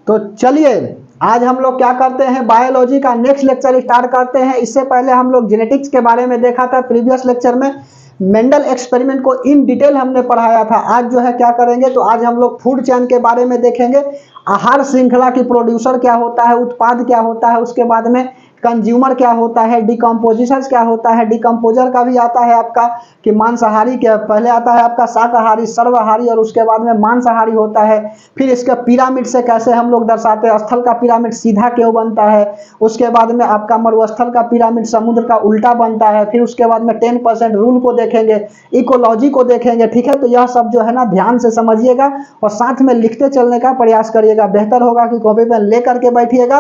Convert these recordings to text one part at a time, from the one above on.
तो चलिए आज हम लोग क्या करते हैं, बायोलॉजी का नेक्स्ट लेक्चर स्टार्ट करते हैं। इससे पहले हम लोग जेनेटिक्स के बारे में देखा था प्रीवियस लेक्चर में, मेंडल एक्सपेरिमेंट को इन डिटेल हमने पढ़ाया था। आज जो है क्या करेंगे, तो आज हम लोग फूड चेन के बारे में देखेंगे, आहार श्रृंखला की प्रोड्यूसर क्या होता है, उत्पाद क्या होता है, उसके बाद में कंज्यूमर क्या होता है, डिकम्पोजिशन क्या होता है, डिकम्पोजर का भी आता है आपका कि मांसाहारी, क्या पहले आता है आपका शाकाहारी, सर्वाहारी और उसके बाद में मांसाहारी होता है। फिर इसका पिरामिड से कैसे हम लोग दर्शाते हैं, स्थल का पिरामिड सीधा क्यों बनता है, उसके बाद में आपका मरुस्थल का पिरामिड समुद्र का उल्टा बनता है। फिर उसके बाद में 10% रूल को देखेंगे, इकोलॉजी को देखेंगे। ठीक है, तो यह सब जो है ना ध्यान से समझिएगा और साथ में लिखते चलने का प्रयास करिएगा। बेहतर होगा कि कॉपी पेन ले करके बैठिएगा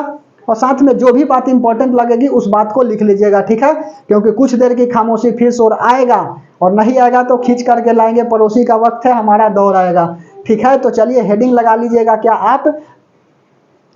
और साथ में जो भी बात इंपॉर्टेंट लगेगी उस बात को लिख लीजिएगा। ठीक है, क्योंकि कुछ देर की खामोशी फिर शोर आएगा और नहीं आएगा तो खींच करके लाएंगे, पड़ोसी का वक्त है, हमारा दौर आएगा। ठीक है, तो चलिए हेडिंग लगा लीजिएगा क्या आप,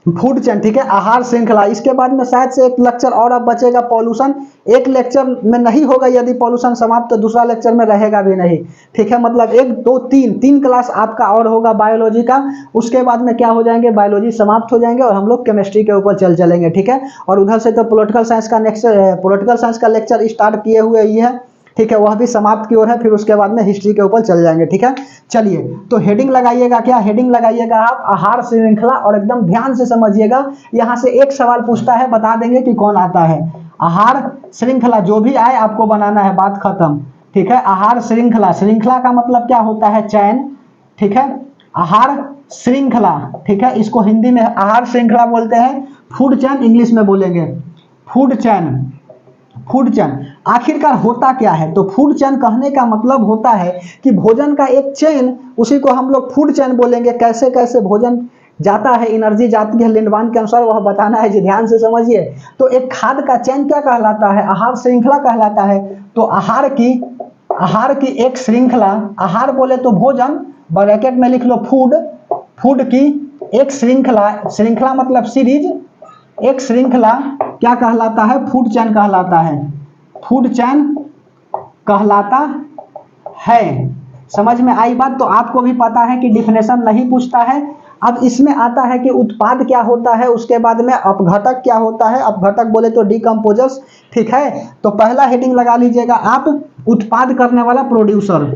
फूड चेन। ठीक है, आहार श्रृंखला। इसके बाद में शायद से एक लेक्चर और अब बचेगा पॉल्यूशन। एक लेक्चर में नहीं होगा यदि पॉल्यूशन समाप्त, तो दूसरा लेक्चर में रहेगा भी नहीं। ठीक है, मतलब 1 2 3 क्लास आपका और होगा बायोलॉजी का। उसके बाद में क्या हो जाएंगे, बायोलॉजी समाप्त हो जाएंगे और हम लोग केमिस्ट्री के ऊपर चलेंगे। ठीक है, और उधर से तो पॉलिटिकल साइंस का लेक्चर स्टार्ट किए हुए ही है। ठीक है, वह भी समाप्त की ओर है। फिर उसके बाद में हिस्ट्री के ऊपर चल जाएंगे। ठीक है, चलिए तो हेडिंग लगाइएगा क्या, हेडिंग लगाइएगा आप आहार श्रृंखला और एकदम ध्यान से समझिएगा। यहां से एक सवाल पूछता है, बता देंगे कि कौन आता है। आहार श्रृंखला जो भी आए आपको बनाना है, बात खत्म। ठीक है, आहार श्रृंखला, श्रृंखला का मतलब क्या होता है, चैन। ठीक है, आहार श्रृंखला। ठीक है, इसको हिंदी में आहार श्रृंखला बोलते हैं, फूड चैन इंग्लिश में बोलेंगे फूड चैन। फूड चेन आखिरकार होता क्या है, तो फूड चेन कहने का मतलब होता है कि भोजन का एक चेन, उसी को हम लोग फूड चेन बोलेंगे। कैसे कैसे भोजन जाता है, एनर्जी जाती है लिंडवान के अनुसार, वह बताना है जी, ध्यान से समझिए। तो एक खाद्य का चेन क्या कहलाता है, आहार श्रृंखला कहलाता है। तो आहार की एक श्रृंखला, आहार बोले तो भोजन, ब्रैकेट में लिख लो फूड, फूड की एक श्रृंखला, श्रृंखला मतलब सीरीज, एक श्रृंखला क्या कहलाता है, फूड चेन कहलाता है, फूड चेन कहलाता है। समझ में आई बात, तो आपको भी पता है कि डिफिनेशन नहीं पूछता है। अब इसमें आता है कि उत्पाद क्या होता है, उसके बाद में अपघटक क्या होता है, अपघटक बोले तो डिकम्पोजर्स। ठीक है, तो पहला हेडिंग लगा लीजिएगा आप, उत्पाद करने वाला, प्रोड्यूसर।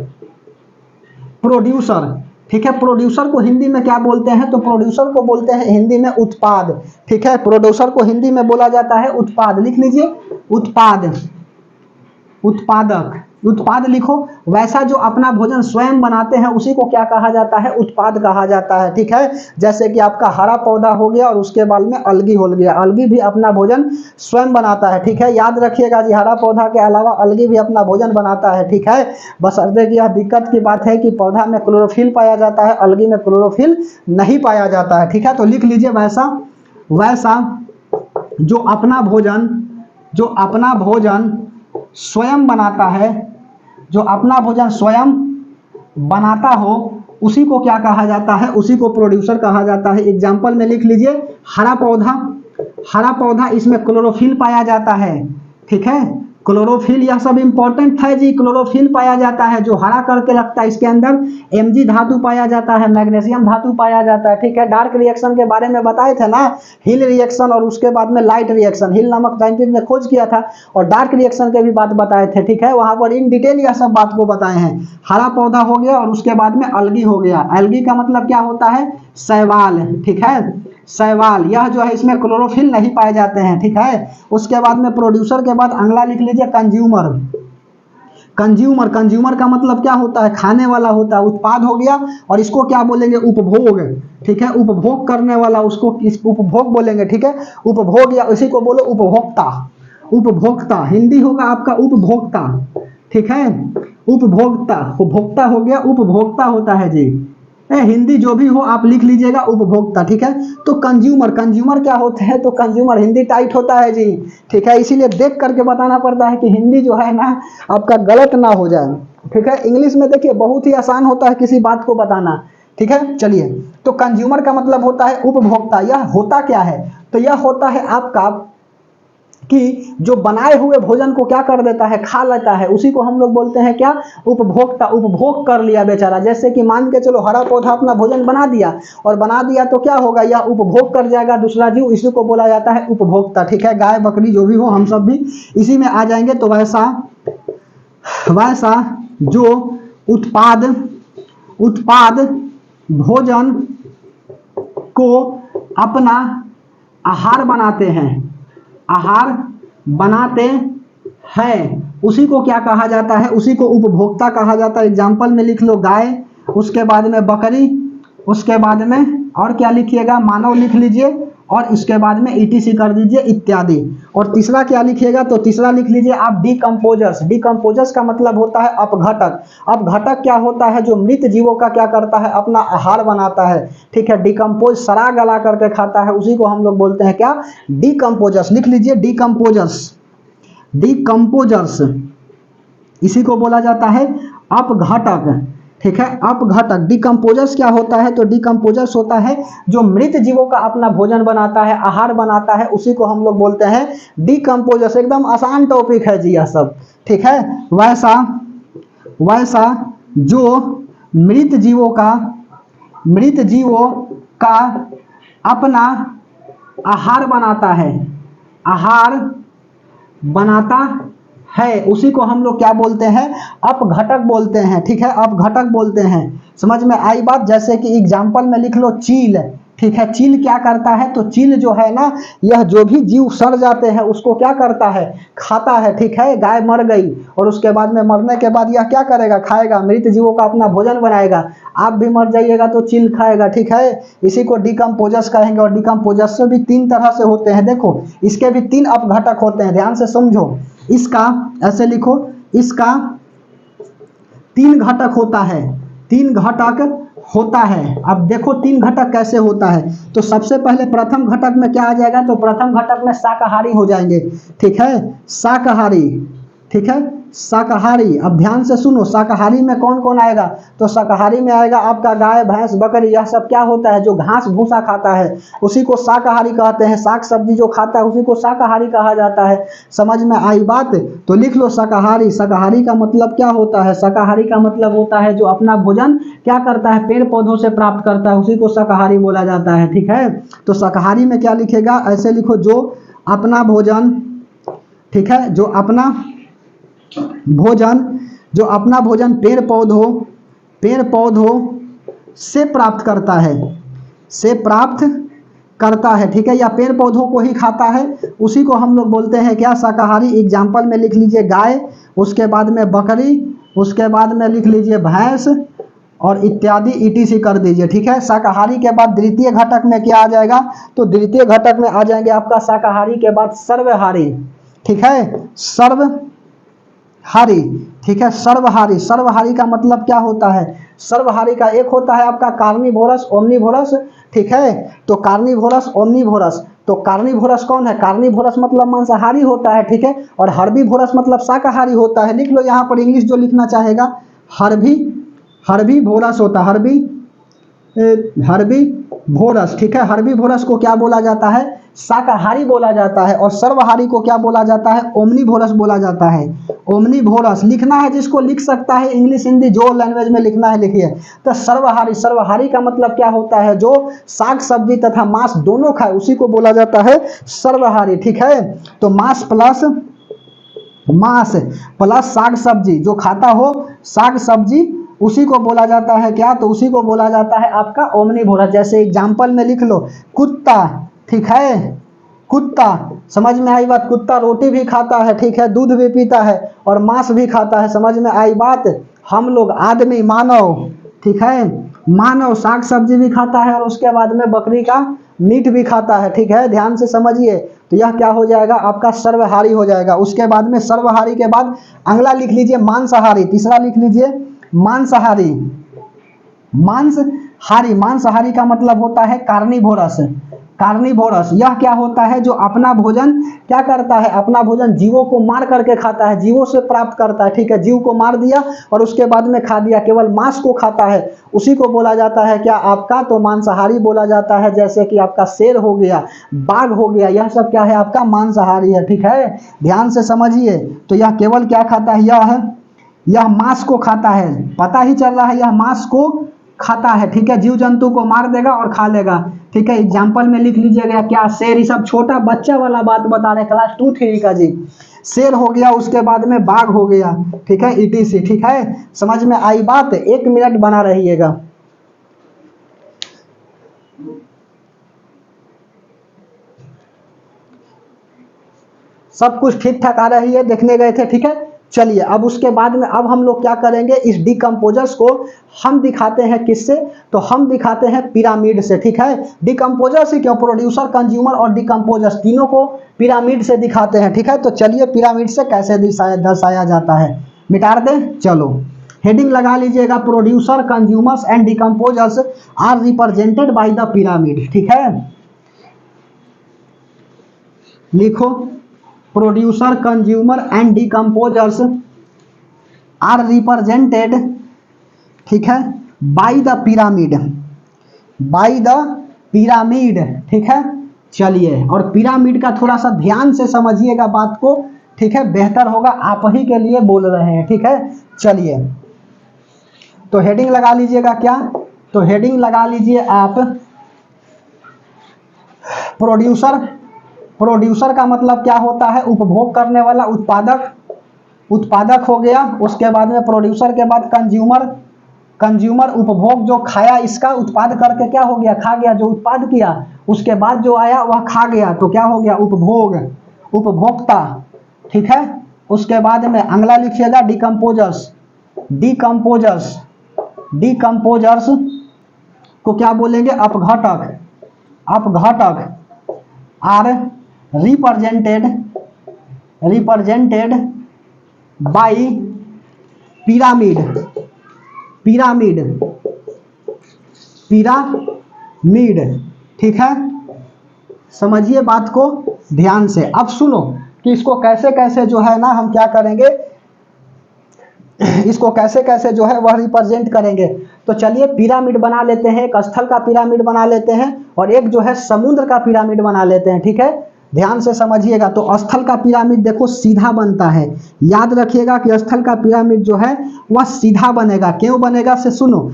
प्रोड्यूसर, ठीक है, प्रोड्यूसर को हिंदी में क्या बोलते हैं, तो प्रोड्यूसर को बोलते हैं हिंदी में उत्पाद। ठीक है, प्रोड्यूसर को हिंदी में बोला जाता है उत्पाद। लिख लीजिए उत्पाद, उत्पादक, उत्पाद लिखो। वैसा जो अपना भोजन स्वयं बनाते हैं उसी को क्या कहा जाता है, उत्पाद कहा जाता है। ठीक है, जैसे कि आपका हरा पौधा हो गया और उसके बाद में अलगी हो गया, अलगी भी अपना भोजन स्वयं बनाता है। ठीक है, याद रखिएगा जी, हरा पौधा के अलावा अलगी भी अपना भोजन बनाता है। ठीक है, बशर्ते कि यह दिक्कत की बात है कि पौधा में क्लोरोफिल पाया जाता है, अलगी में क्लोरोफिल नहीं पाया जाता है। ठीक है, तो लिख लीजिए वैसा जो अपना भोजन स्वयं बनाता है, जो अपना भोजन स्वयं बनाता हो उसी को क्या कहा जाता है, उसी को प्रोड्यूसर कहा जाता है। एग्जाम्पल में लिख लीजिए हरा पौधा, इसमें क्लोरोफिल पाया जाता है। ठीक है, क्लोरोफिल, यह सब इंपॉर्टेंट है जी। क्लोरोफिल पाया जाता है, जो हरा करके लगता है, इसके अंदर Mg धातु पाया जाता है, मैग्नीशियम धातु पाया जाता है। ठीक है, डार्क रिएक्शन के बारे में बताए थे ना, हिल रिएक्शन और उसके बाद में लाइट रिएक्शन, हिल नामक साइंटिस्ट ने खोज किया था, और डार्क रिएक्शन के भी बात बताए थे। ठीक है, वहां पर इन डिटेल यह सब बात को बताए हैं। हरा पौधा हो गया और उसके बाद में अलगी हो गया, अलगी का मतलब क्या होता है, शैवाल। ठीक है, शैवाल, यह जो है इसमें क्लोरोफिल नहीं पाए जाते हैं। ठीक है, उसके बाद में प्रोड्यूसर के बाद अगला लिख लीजिए कंज्यूमर। कंज्यूमर का मतलब क्या होता है, खाने वाला होता है। उत्पाद हो गया और इसको क्या बोलेंगे, उपभोग। ठीक है, उपभोग करने वाला, उसको इस उपभोग बोलेंगे। ठीक है, उपभोग या इसी को बोलो उपभोक्ता। उपभोक्ता हिंदी होगा आपका उपभोक्ता। ठीक है, उपभोक्ता, उपभोक्ता हो गया, उपभोक्ता होता है जी। हिंदी जो भी हो आप लिख लीजिएगा उपभोक्ता। ठीक है, तो कंज्यूमर क्या होते हैं, तो कंज्यूमर हिंदी टाइट होता है जी। ठीक है, इसीलिए देख करके बताना पड़ता है कि हिंदी जो है ना आपका गलत ना हो जाए। ठीक है, इंग्लिश में देखिए बहुत ही आसान होता है किसी बात को बताना। ठीक है, चलिए, तो कंज्यूमर का मतलब होता है उपभोक्ता। यह होता क्या है, तो यह होता है आपका कि जो बनाए हुए भोजन को क्या कर देता है, खा लेता है, उसी को हम लोग बोलते हैं क्या, उपभोक्ता। उपभोग कर लिया बेचारा, जैसे कि मान के चलो हरा पौधा अपना भोजन बना दिया, और बना दिया तो क्या होगा, यह उपभोग कर जाएगा दूसरा जीव, इसी को बोला जाता है उपभोक्ता। ठीक है, गाय बकरी जो भी हो, हम सब भी इसी में आ जाएंगे। तो वैसा जो उत्पाद भोजन को अपना आहार बनाते हैं, उसी को क्या कहा जाता है, उसी को उपभोक्ता कहा जाता है। एग्जाम्पल में लिख लो गाय, उसके बाद में बकरी, उसके बाद में और क्या लिखिएगा, मानव लिख लीजिए, और इसके बाद में ईटीसी कर दीजिए इत्यादि। और तीसरा क्या लिखिएगा, तो तीसरा लिख लीजिए आप डिकम्पोजर्स। डिकम्पोजर्स का मतलब होता है अपघटक। अपघटक क्या होता है, जो मृत जीवों का क्या करता है, अपना आहार बनाता है। ठीक है, डिकम्पोज सड़ा गला करके खाता है, उसी को हम लोग बोलते हैं क्या, डिकम्पोजर्स। लिख लीजिए डिकम्पोजर्स। डिकम्पोजर्स इसी को बोला जाता है अपघटक। ठीक है, अपघटक। डिकम्पोजर्स क्या होता है, तो डिकम्पोजर्स होता है जो मृत जीवों का अपना भोजन बनाता है, आहार बनाता है, उसी को हम लोग बोलते हैं डिकम्पोजर्स। एकदम आसान टॉपिक है जी यह सब। ठीक है, वैसा जो मृत जीवों का अपना आहार बनाता है, उसी को हम लोग क्या बोलते हैं, अपघटक बोलते हैं। ठीक है, अपघटक बोलते हैं। समझ में आई बात। जैसे कि एग्जाम्पल में लिख लो चील। ठीक है, चील क्या करता है, तो चील जो है ना, यह जो भी जीव सड़ जाते हैं उसको क्या करता है, खाता है। ठीक है, गाय मर गई और उसके बाद में मरने के बाद यह क्या करेगा, खाएगा, मृत जीवों का अपना भोजन बनाएगा। आप भी मर जाइएगा तो चील खाएगा। ठीक है, इसी को डिकम्पोजर्स कहेंगे। और डिकम्पोजर्स भी तीन तरह से होते हैं। देखो, इसके भी तीन अपघटक होते हैं, ध्यान से समझो। इसका ऐसे लिखो, इसका तीन घटक होता है। तीन घटक होता है। अब देखो तीन घटक कैसे होता है, तो सबसे पहले प्रथम घटक में क्या आ जाएगा, तो प्रथम घटक में शाकाहारी हो जाएंगे। ठीक है, शाकाहारी। ठीक है, शाकाहारी। अब ध्यान से सुनो, शाकाहारी में कौन कौन आएगा, तो शाकाहारी में आएगा आपका गाय भैंस बकरी, यह सब क्या होता है, जो घास भूसा खाता है, उसी को शाकाहारी कहते हैं। साग सब्जी जो खाता है उसी को शाकाहारी कहा जाता है। समझ में आई बात, तो लिख लो शाकाहारी। शाकाहारी का मतलब क्या होता है, शाकाहारी का मतलब होता है जो अपना भोजन क्या करता है, पेड़ पौधों से प्राप्त करता है, उसी को शाकाहारी बोला जाता है। ठीक है, तो शाकाहारी में क्या लिखेगा, ऐसे लिखो, जो अपना भोजन, ठीक है, जो अपना भोजन पेड़ पौधों से प्राप्त करता है। ठीक है, या पेड़ पौधों को ही खाता है, उसी को हम लोग बोलते हैं क्या, शाकाहारी। एग्जाम्पल में लिख लीजिए गाय, उसके बाद में बकरी, उसके बाद में लिख लीजिए भैंस, और इत्यादि ईटीसी कर दीजिए। ठीक है, शाकाहारी के बाद द्वितीय घटक में क्या आ जाएगा, तो द्वितीय घटक में आ जाएंगे आपका शाकाहारी के बाद सर्वहारी। ठीक है, सर्वहारी। ठीक है, सर्वहारी। सर्वहारी का मतलब क्या होता है, सर्वहारी का एक होता है आपका कार्निवोरस, ओमनिवोरस। ठीक है, तो कार्निवोरस ओमनिवोरस, तो कार्निवोरस कौन है, कार्निवोरस मतलब मांसाहारी होता है। ठीक है, और हर्बीवोरस मतलब शाकाहारी होता है। लिख लो यहाँ पर इंग्लिश जो लिखना चाहेगा, हर्बीवोरस होता है, हर्बीवोरस। ठीक है, हर्बीवोरस को क्या बोला जाता है, शाकाहारी बोला जाता है। और सर्वहारी को क्या बोला जाता है, ओमनिवोरस बोला जाता है। ओमनिवोरस लिखना है, जिसको लिख सकता है, इंग्लिश हिंदी जो लैंग्वेज में लिखना है लिखिए। तो सर्वहारी, सर्वहारी का मतलब क्या होता है, जो साग सब्जी तथा मांस दोनों खाए, उसी को बोला जाता है सर्वहारी। ठीक है, तो मांस प्लस साग सब्जी, जो खाता हो साग सब्जी, उसी को बोला जाता है क्या, तो उसी को बोला जाता है आपका ओमनिवोरस। जैसे एग्जाम्पल में लिख लो कुत्ता। ठीक है, कुत्ता, समझ में आई बात। कुत्ता रोटी भी खाता है, ठीक है, दूध भी पीता है और मांस भी खाता है। समझ में आई बात। हम लोग आदमी, मानव, ठीक है, मानव साग सब्जी भी खाता है और उसके बाद में बकरी का मीट भी खाता है। ठीक है, ध्यान से समझिए। तो यह क्या हो जाएगा, आपका सर्वहारी हो जाएगा। उसके बाद में सर्वहारी के बाद अगला लिख लीजिए मांसाहारी। तीसरा लिख लीजिए मांसाहारी। मांसाहारी का मतलब होता है कार्निवोरस। कार्निवोरस, यह क्या होता है, जो अपना भोजन क्या करता है, अपना भोजन जीवों को मार करके खाता है, जीवों से प्राप्त करता है, ठीक है, जीव को मार दिया और उसके बाद में खा दिया, केवल मांस को खाता है, उसी को बोला जाता है क्या आपका, तो मांसाहारी बोला जाता है। जैसे कि आपका शेर हो गया, बाघ हो गया, यह सब क्या है आपका मांसाहारी है, ठीक है, ध्यान से समझिए। तो यह केवल क्या खाता है, यह मांस को खाता है, पता ही चल रहा है, यह मांस को खाता है, ठीक है, जीव जंतु को मार देगा और खा लेगा, ठीक है। एग्जाम्पल में लिख लीजिएगा क्या, शेर, ये सब छोटा बच्चा वाला बात बता रहे हैं, क्लास 2-3 का जी। शेर हो गया, उसके बाद में बाघ हो गया, ठीक है, ETC, ठीक है, समझ में आई बात। 1 मिनट बना रहिएगा। सब कुछ ठीक ठाक आ रही है, देखने गए थे, ठीक है। चलिए अब उसके बाद में अब हम लोग क्या करेंगे, इस डिकम्पोजर्स को हम दिखाते हैं किससे, तो हम दिखाते हैं पिरामिड से, ठीक है। डिकम्पोजर्स ही क्यों, प्रोड्यूसर, कंज्यूमर और डिकम्पोजर्स तीनों को पिरामिड से दिखाते हैं, ठीक है। तो चलिए पिरामिड से कैसे दर्शाया जाता है, मिटा दें, चलो हेडिंग लगा लीजिएगा, producer, consumers and decomposers are represented by the pyramid, ठीक है। लिखो, producer, consumer and decomposers are represented, ठीक है, by the pyramid, by the pyramid, ठीक है। चलिए, और पिरामिड का थोड़ा सा ध्यान से समझिएगा बात को, ठीक है, बेहतर होगा, आप ही के लिए बोल रहे हैं, ठीक है। चलिए तो हेडिंग लगा लीजिएगा क्या, तो हेडिंग लगा लीजिए आप प्रोड्यूसर। प्रोड्यूसर का मतलब क्या होता है, उपभोग करने वाला, उत्पादक, उत्पादक हो गया। उसके बाद में प्रोड्यूसर के बाद कंज्यूमर, कंज्यूमर उपभोग, जो खाया, इसका उत्पाद करके क्या हो गया, खा गया, जो उत्पाद किया उसके बाद जो आया वह खा गया, तो क्या हो गया, उपभोग, उपभोक्ता, ठीक है। उसके बाद में अगला लिखिएगा डिकम्पोजर्स। डिकम्पोजर्स, डिकम्पोजर्स को क्या बोलेंगे, अपघटक, अपघटक are represented, represented by pyramid, pyramid, pyramid, ठीक है। समझिए बात को ध्यान से। अब सुनो कि इसको कैसे कैसे जो है ना हम क्या करेंगे, इसको कैसे कैसे जो है वह रिप्रेजेंट करेंगे। तो चलिए पिरामिड बना लेते हैं, एक स्थल का पिरामिड बना लेते हैं और एक जो है समुद्र का पिरामिड बना लेते हैं, ठीक है। ध्यान से समझिएगा। तो स्थल का पिरामिड देखो सीधा बनता है, याद रखिएगा कि स्थल का पिरामिड जो है वह सीधा बनेगा। क्यों बनेगा से सुनो,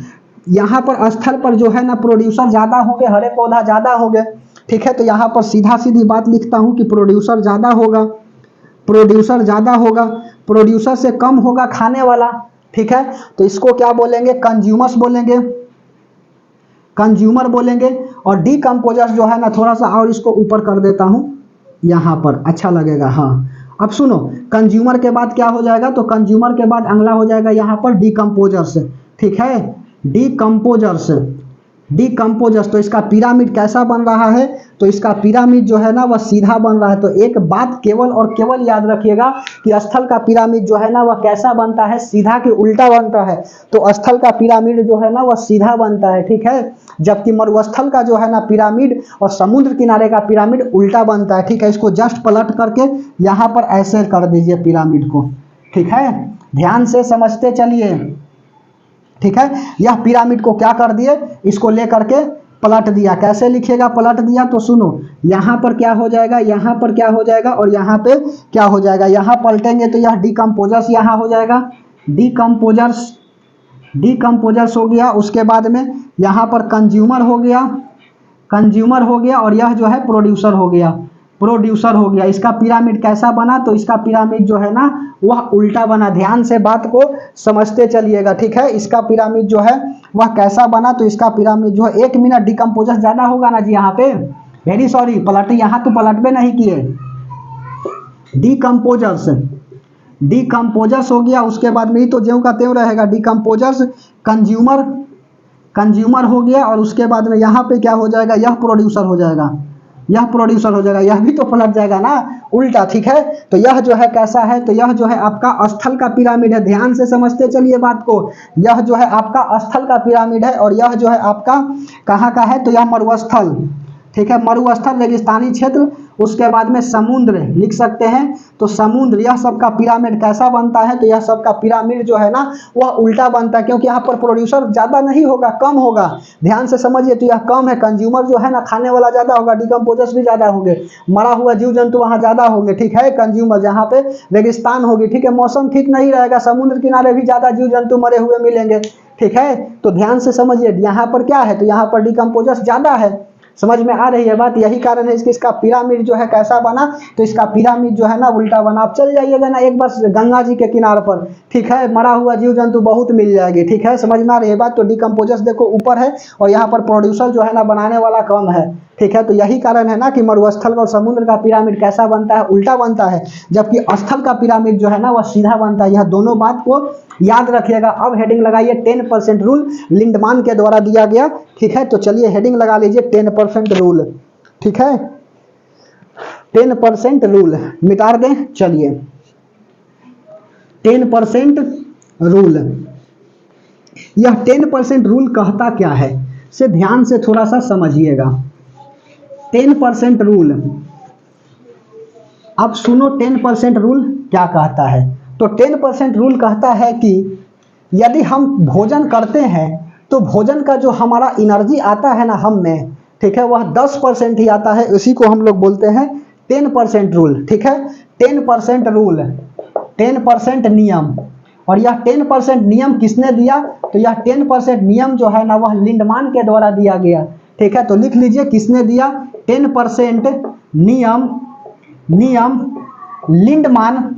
यहाँ पर स्थल पर जो है ना प्रोड्यूसर ज़्यादा होंगे, हरे पौधा ज़्यादा होंगे, ठीक है। तो यहाँ पर सीधा सीधी बात लिखता हूँ कि प्रोड्यूसर ज़्यादा होगा, प्रोड्यूसर ज़्यादा होगा, प्रोड्यूसर से कम होगा खाने वाला, ठीक है। तो इसको क्या बोलेंगे, कंज्यूमर्स बोलेंगे, कंज्यूमर बोलेंगे। और डिकम्पोजर्स जो है ना, थोड़ा सा और इसको ऊपर कर देता हूँ यहाँ पर, अच्छा लगेगा। हाँ अब सुनो, कंज्यूमर के बाद क्या हो जाएगा, तो कंज्यूमर के बाद अगला हो जाएगा यहाँ पर डिकम्पोजर्स, ठीक है, डिकम्पोजर्स, डिकम्पोजर्स। तो इसका पिरामिड कैसा बन रहा है, तो इसका पिरामिड जो है ना वह सीधा बन रहा है। तो एक बात केवल और केवल याद रखिएगा कि स्थल का पिरामिड जो है ना वह कैसा बनता है, सीधा के उल्टा बनता है। तो स्थल का पिरामिड जो है ना वह सीधा बनता है, ठीक है, जबकि मरुस्थल का जो है ना पिरामिड और समुद्र किनारे का पिरामिड उल्टा बनता है, ठीक है। इसको जस्ट पलट करके यहाँ पर ऐसे कर दीजिए पिरामिड को, ठीक है, ध्यान से समझते चलिए, ठीक है। यह पिरामिड को क्या कर दिए, इसको लेकर के पलट दिया। कैसे लिखिएगा पलट दिया, तो सुनो, यहाँ पर क्या हो जाएगा, यहाँ पर क्या हो जाएगा और यहाँ पे क्या हो जाएगा। यहाँ पलटेंगे तो यह डिकम्पोजर्स यहाँ हो जाएगा, डिकम्पोजर्स, डिकम्पोजर्स हो गया। उसके बाद में यहाँ पर कंज्यूमर हो गया, कंज्यूमर हो गया और यह जो है प्रोड्यूसर हो गया, प्रोड्यूसर हो गया। इसका पिरामिड कैसा बना, तो इसका पिरामिड जो है ना वह उल्टा बना। ध्यान से बात को समझते चलिएगा, ठीक है। इसका पिरामिड जो है वह कैसा बना, तो इसका पिरामिड जो है, 1 मिनट, डिकम्पोजर्स ज़्यादा होगा ना जी यहाँ पे, वेरी सॉरी, पलट यहाँ तो पलटबे नहीं किए, डिकम्पोजर्स, डिकम्पोजर्स हो गया। उसके बाद में ही तो ज्यों का त्यों रहेगा, डिकम्पोजर्स, कंज्यूमर, कंज्यूमर हो गया। और उसके बाद में यहाँ पे क्या हो जाएगा, यह प्रोड्यूसर हो जाएगा, यह प्रोड्यूसर हो जाएगा, यह भी तो पलट जाएगा ना उल्टा, ठीक है। तो यह जो है कैसा है, तो यह जो है आपका स्थल का पिरामिड है। ध्यान से समझते चलिए बात को, यह जो है आपका स्थल का पिरामिड है और यह जो है आपका कहाँ का है, तो यह मरुस्थल, ठीक है, मरुस्थल, रेगिस्तानी क्षेत्र, उसके बाद में समुद्र लिख सकते हैं। तो समुद्र, यह सब का पिरामिड कैसा बनता है, तो यह सब का पिरामिड जो है ना वह उल्टा बनता है, क्योंकि यहाँ पर प्रोड्यूसर ज़्यादा नहीं होगा, कम होगा। ध्यान से समझिए, तो यह कम है, कंज्यूमर जो है ना खाने वाला ज़्यादा होगा, डिकम्पोजर्स भी ज़्यादा होंगे, मरा हुआ जीव जंतु वहाँ ज़्यादा होंगे, ठीक है, कंज्यूमर। जहाँ पे रेगिस्तान होगी, ठीक है, मौसम ठीक नहीं रहेगा, समुद्र किनारे भी ज़्यादा जीव जंतु मरे हुए मिलेंगे, ठीक है। तो ध्यान से समझिए, यहाँ पर क्या है, तो यहाँ पर डिकम्पोजर्स ज़्यादा है। समझ में आ रही है बात? यही कारण है इसका पिरामिड जो है कैसा बना, तो इसका पिरामिड जो है ना उल्टा बना। आप चल जाइएगा ना एक बार गंगा जी के किनारे पर, ठीक है, मरा हुआ जीव जंतु बहुत मिल जाएगी, ठीक है, समझ में आ रही है बात? तो डिकम्पोजर्स देखो ऊपर है और यहाँ पर प्रोड्यूसर जो है ना बनाने वाला कम है, ठीक है। तो यही कारण है ना कि मरुस्थल और समुद्र का पिरामिड कैसा बनता है, उल्टा बनता है, जबकि स्थल का पिरामिड जो है ना वह सीधा बनता है। यह दोनों बात को याद रखिएगा। अब हेडिंग लगाइए 10% रूल, लिंडमान के द्वारा दिया गया, ठीक है। तो चलिए हेडिंग लगा लीजिए 10% रूल, ठीक है, 10% रूल मिटा दें। चलिए 10% रूल, यह 10% रूल कहता क्या है, से ध्यान से थोड़ा सा समझिएगा। 10% रूल, अब सुनो 10% रूल क्या कहता है। तो 10% रूल कहता है कि यदि हम भोजन करते हैं तो भोजन का जो हमारा एनर्जी आता है ना हम में, ठीक है, वह 10% ही आता है। इसी को हम लोग बोलते हैं 10% रूल, ठीक है। 10% रूल, 10% नियम। और यह 10% नियम किसने दिया, तो यह 10% नियम जो है ना वह लिंडमान के द्वारा दिया गया, ठीक है। तो लिख लीजिए किसने दिया, 10% नियम, नियम लिंडमान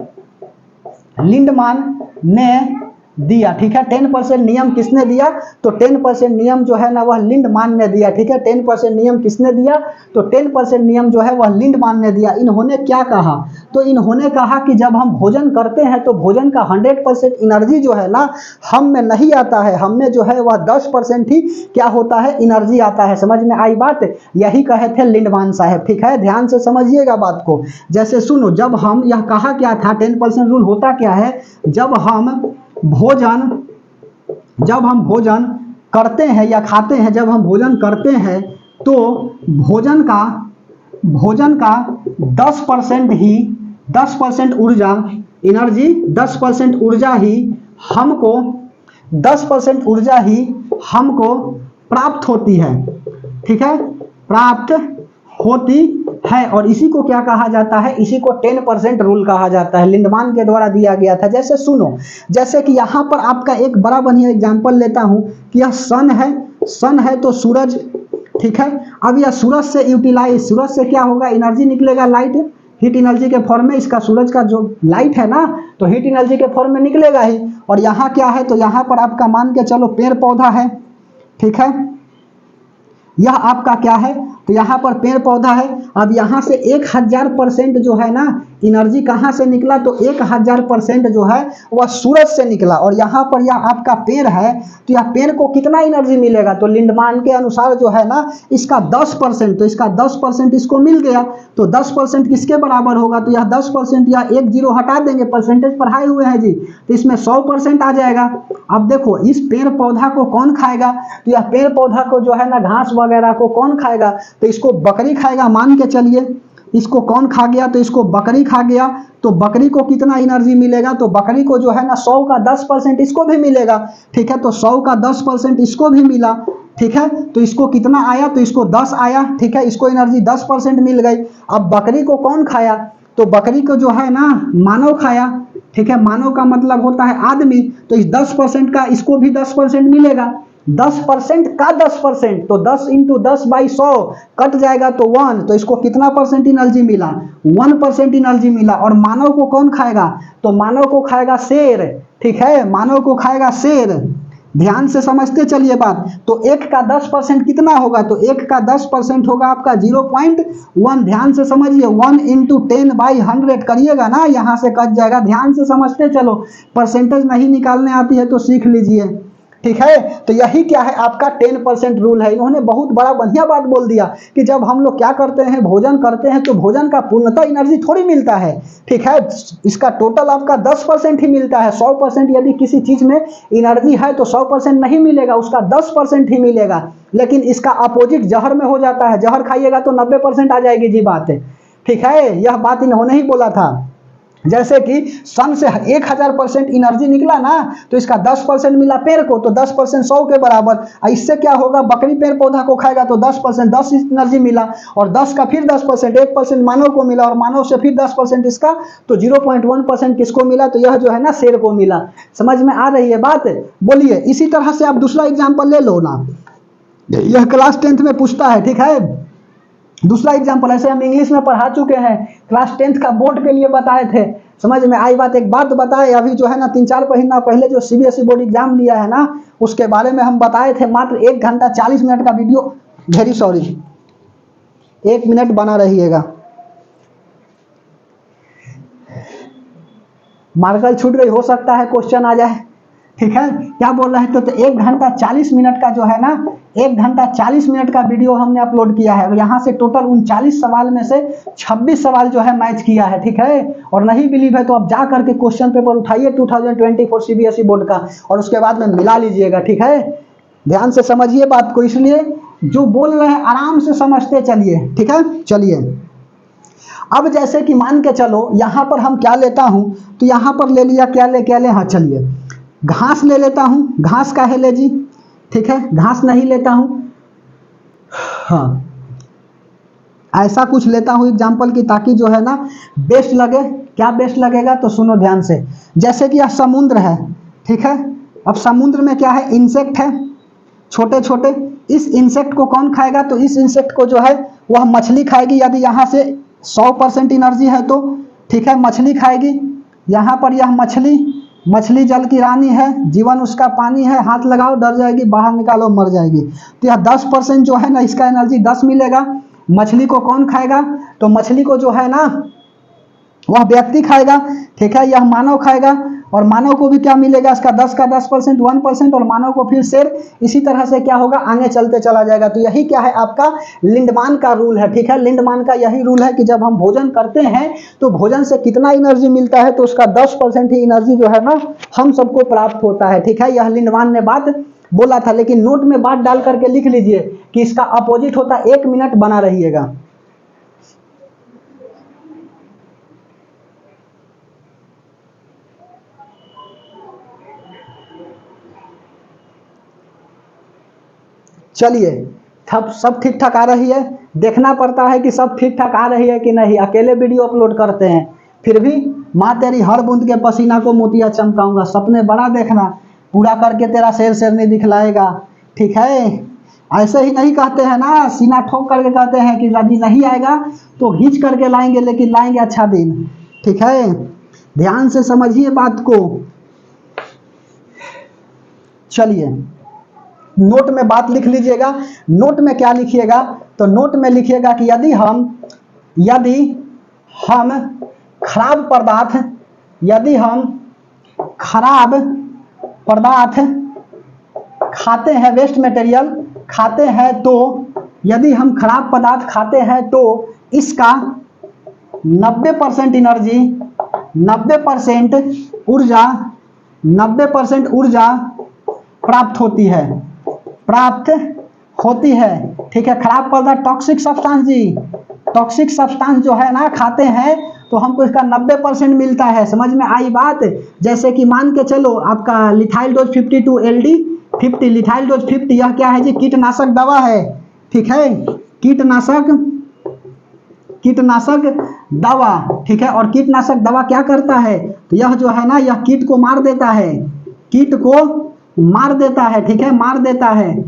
ने दिया, ठीक है। 10% नियम किसने दिया, तो 10% नियम जो है ना वह लिंडमान ने दिया, ठीक है। 10% नियम किसने दिया, तो 10% नियम जो है वह लिंडमान ने दिया। इन्होंने क्या कहा, तो इन्होंने कहा कि जब हम भोजन करते हैं तो भोजन का 100% एनर्जी जो है ना हम में नहीं आता है, हम में जो है वह 10% ही क्या होता है, एनर्जी आता है। समझ में आई बात? यही कहे थे लिंडमान साहब, ठीक है। ध्यान से समझिएगा बात को। जैसे सुनो, जब हम, यह कहा क्या था, 10% रूल होता क्या है, जब हम भोजन करते हैं या खाते हैं, जब हम भोजन करते हैं तो भोजन का 10% ऊर्जा, एनर्जी 10% ऊर्जा ही हमको 10% ऊर्जा ही हमको प्राप्त होती है, ठीक है, प्राप्त होती है। और इसी को क्या कहा जाता है, इसी को 10% रूल कहा जाता है, लिंडमान के द्वारा दिया गया था। जैसे सुनो, जैसे कि यहाँ पर आपका एक बड़ा बढ़िया एग्जांपल लेता हूँ कि यह सन है तो सूरज, ठीक है। अब यह सूरज से यूटिलाइज, सूरज से क्या होगा, एनर्जी निकलेगा, लाइट, हीट एनर्जी के फॉर्म में। इसका सूरज का जो लाइट है ना तो हीट एनर्जी के फॉर्म में निकलेगा ही। और यहाँ क्या है, तो यहाँ पर आपका मान के चलो पेड़ पौधा है, ठीक है, यह आपका क्या है, तो यहाँ पर पेड़ पौधा है। अब यहाँ से 1000% जो है ना एनर्जी कहाँ से निकला, तो 1000% जो है वह सूरज से निकला। और यहाँ पर यह आपका पेड़ है, तो यह पेड़ को कितना एनर्जी मिलेगा, तो लिंडमान के अनुसार जो है ना इसका 10%, तो इसका 10% इसको मिल गया। तो 10% किसके बराबर होगा, तो यह 10%, या एक जीरो हटा देंगे, परसेंटेज पढ़ाए हुए हैं जी, तो इसमें 100% आ जाएगा। अब देखो इस पेड़ पौधा को कौन खाएगा, तो यह पेड़ पौधा को जो है ना घास वगैरह को कौन खाएगा, तो इसको बकरी खाएगा, मान के चलिए। इसको कौन खा गया, तो इसको बकरी खा गया। तो बकरी को कितना एनर्जी मिलेगा, तो बकरी को जो है ना 100 का 10% इसको भी मिलेगा, ठीक है। तो 100 का 10% इसको भी मिला, ठीक है। तो इसको कितना आया, तो इसको 10 आया, ठीक है, इसको एनर्जी 10% मिल गई। अब बकरी को कौन खाया, तो बकरी को जो है ना मानव खाया, ठीक है। मानव का मतलब होता है आदमी, तो इस 10% का इसको भी 10% मिलेगा। 10% का 10%, तो 10 × 10/100 कट जाएगा तो 1, तो इसको कितना परसेंट एनर्जी मिला, 1% एनर्जी मिला। और मानव को कौन खाएगा, तो मानव को खाएगा शेर, ठीक है, मानव को खाएगा शेर। ध्यान से समझते चलिए बात। तो 1 का 10% कितना होगा, तो 1 का 10% होगा आपका 0.1। ध्यान से समझिए, 1 × 10/100 करिएगा ना, यहाँ से कट जाएगा। ध्यान से समझते चलो, परसेंटेज नहीं निकालने आती है तो सीख लीजिए, ठीक है। तो यही क्या है आपका 10% रूल है। इन्होंने बहुत बड़ा बढ़िया बात बोल दिया कि जब हम लोग क्या करते हैं, भोजन करते हैं, तो भोजन का पूर्णतः एनर्जी थोड़ी मिलता है, ठीक है। इसका टोटल आपका 10% ही मिलता है। 100% यदि किसी चीज में एनर्जी है तो 100% नहीं मिलेगा, उसका 10% ही मिलेगा। लेकिन इसका अपोजिट जहर में हो जाता है, जहर खाइएगा तो 90% आ जाएगी जी बात है, ठीक है। यह बात इन्होंने ही बोला था। जैसे कि सन से 1000% एनर्जी निकला ना, तो इसका 10% मिला पेड़ को, तो 10% 100 के बराबर। इससे क्या होगा, बकरी पेड़ पौधा को खाएगा तो 10% 10 एनर्जी मिला, और 10 का फिर 10%, 1% मानव को मिला, और मानव से फिर 10% इसका, तो 0.1% किसको मिला, तो यह जो है ना शेर को मिला। समझ में आ रही है बात? बोलिए। इसी तरह से आप दूसरा एग्जाम्पल ले लो ना, यह क्लास 10th में पूछता है, ठीक है। दूसरा एग्जाम्पल ऐसे हम इंग्लिश में पढ़ा चुके हैं, क्लास 10th का बोर्ड के लिए बताए थे, समझ में आई बात? एक बात बताए, अभी जो है ना 3-4 महीना पहले जो सीबीएसई बोर्ड एग्जाम लिया है ना, उसके बारे में हम बताए थे। मात्र 1 घंटा 40 मिनट का वीडियो, वेरी सॉरी, 1 मिनट बना रहिएगा, मार्कर छूट गई, हो सकता है क्वेश्चन आ जाए, ठीक है। क्या बोल रहे हैं, तो 1 घंटा 40 मिनट का जो है ना, 1 घंटा 40 मिनट का वीडियो हमने अपलोड किया है। यहाँ से टोटल 39 सवाल में से 26 सवाल जो है मैच किया है, ठीक है। और नहीं बिलीव है तो आप जा करके क्वेश्चन पेपर उठाइए 2024 सीबीएसई बोर्ड का, और उसके बाद में मिला लीजिएगा, ठीक है। ध्यान से समझिए बात को, इसलिए जो बोल रहे हैं आराम से समझते चलिए, ठीक है। चलिए, अब जैसे कि मान के चलो यहाँ पर हम क्या लेता हूँ, तो यहाँ पर ले लिया, क्या ले, हाँ चलिए, घास ले लेता हूँ। घास का है ले जी, ठीक है, घास नहीं लेता हूँ, हाँ ऐसा कुछ लेता हूँ एग्जाम्पल की, ताकि जो है ना बेस्ट लगे। क्या बेस्ट लगेगा, तो सुनो ध्यान से। जैसे कि यह समुद्र है, ठीक है। अब समुद्र में क्या है, इंसेक्ट है, छोटे छोटे। इस इंसेक्ट को कौन खाएगा, तो इस इंसेक्ट को जो है वह मछली खाएगी। यदि यहाँ से 100% एनर्जी है तो, ठीक है, मछली खाएगी। यहाँ पर यह मछली जल की रानी है, जीवन उसका पानी है, हाथ लगाओ डर जाएगी, बाहर निकालो मर जाएगी। तो यह 10% जो है ना, इसका एनर्जी 10 मिलेगा। मछली को कौन खाएगा, तो मछली को जो है ना वह व्यक्ति खाएगा, ठीक है। यह मानव खाएगा, और मानव को भी क्या मिलेगा, इसका 10 का 10%, 1%, और मानव को फिर शेर। इसी तरह से क्या होगा, आगे चलते चला जाएगा। तो यही क्या है आपका लिंडमान का रूल है, ठीक है। लिंडमान का यही रूल है कि जब हम भोजन करते हैं तो भोजन से कितना एनर्जी मिलता है, तो उसका 10% ही एनर्जी जो है ना हम सबको प्राप्त होता है, ठीक है। यह लिंडमान ने बात बोला था, लेकिन नोट में बात डाल करके लिख लीजिए कि इसका अपोजिट होता है। 1 मिनट बना रहिएगा। चलिए, सब ठीक ठाक आ रही है। देखना पड़ता है कि सब ठीक ठाक आ रही है कि नहीं, अकेले वीडियो अपलोड करते हैं फिर भी। माँ तेरी हर बूंद के पसीना को मोतिया चमकाऊंगा, सपने बड़ा देखना, पूरा करके तेरा शेर नहीं दिखलाएगा, ठीक है। ऐसे ही नहीं कहते हैं ना, सीना ठोक करके कहते हैं कि यदि नहीं आएगा तो घींच करके लाएंगे, लेकिन लाएंगे अच्छा दिन, ठीक है। ध्यान से समझिए बात को। चलिए, नोट में बात लिख लीजिएगा। नोट में क्या लिखिएगा, तो नोट में लिखिएगा कि यदि हम खराब पदार्थ खाते हैं, वेस्ट मटेरियल खाते हैं, तो यदि हम खराब पदार्थ खाते हैं तो इसका 90% एनर्जी, 90% ऊर्जा प्राप्त होती है, ठीक है। खराब पदार्थ टॉक्सिक सब्सटेंस जी, टॉक्सिक सब्सटेंस जो है ना खाते हैं तो हमको इसका 90% मिलता है। समझ में आई बात? जैसे कि मान के चलो आपका लिथाइल डोज 52 LD 50, लिथाइल डोज 50, यह क्या है जी, कीटनाशक दवा है, ठीक है। कीटनाशक दवा, ठीक है। और कीटनाशक दवा क्या करता है, तो यह जो है ना यह कीट को मार देता है, ठीक है, मार देता है,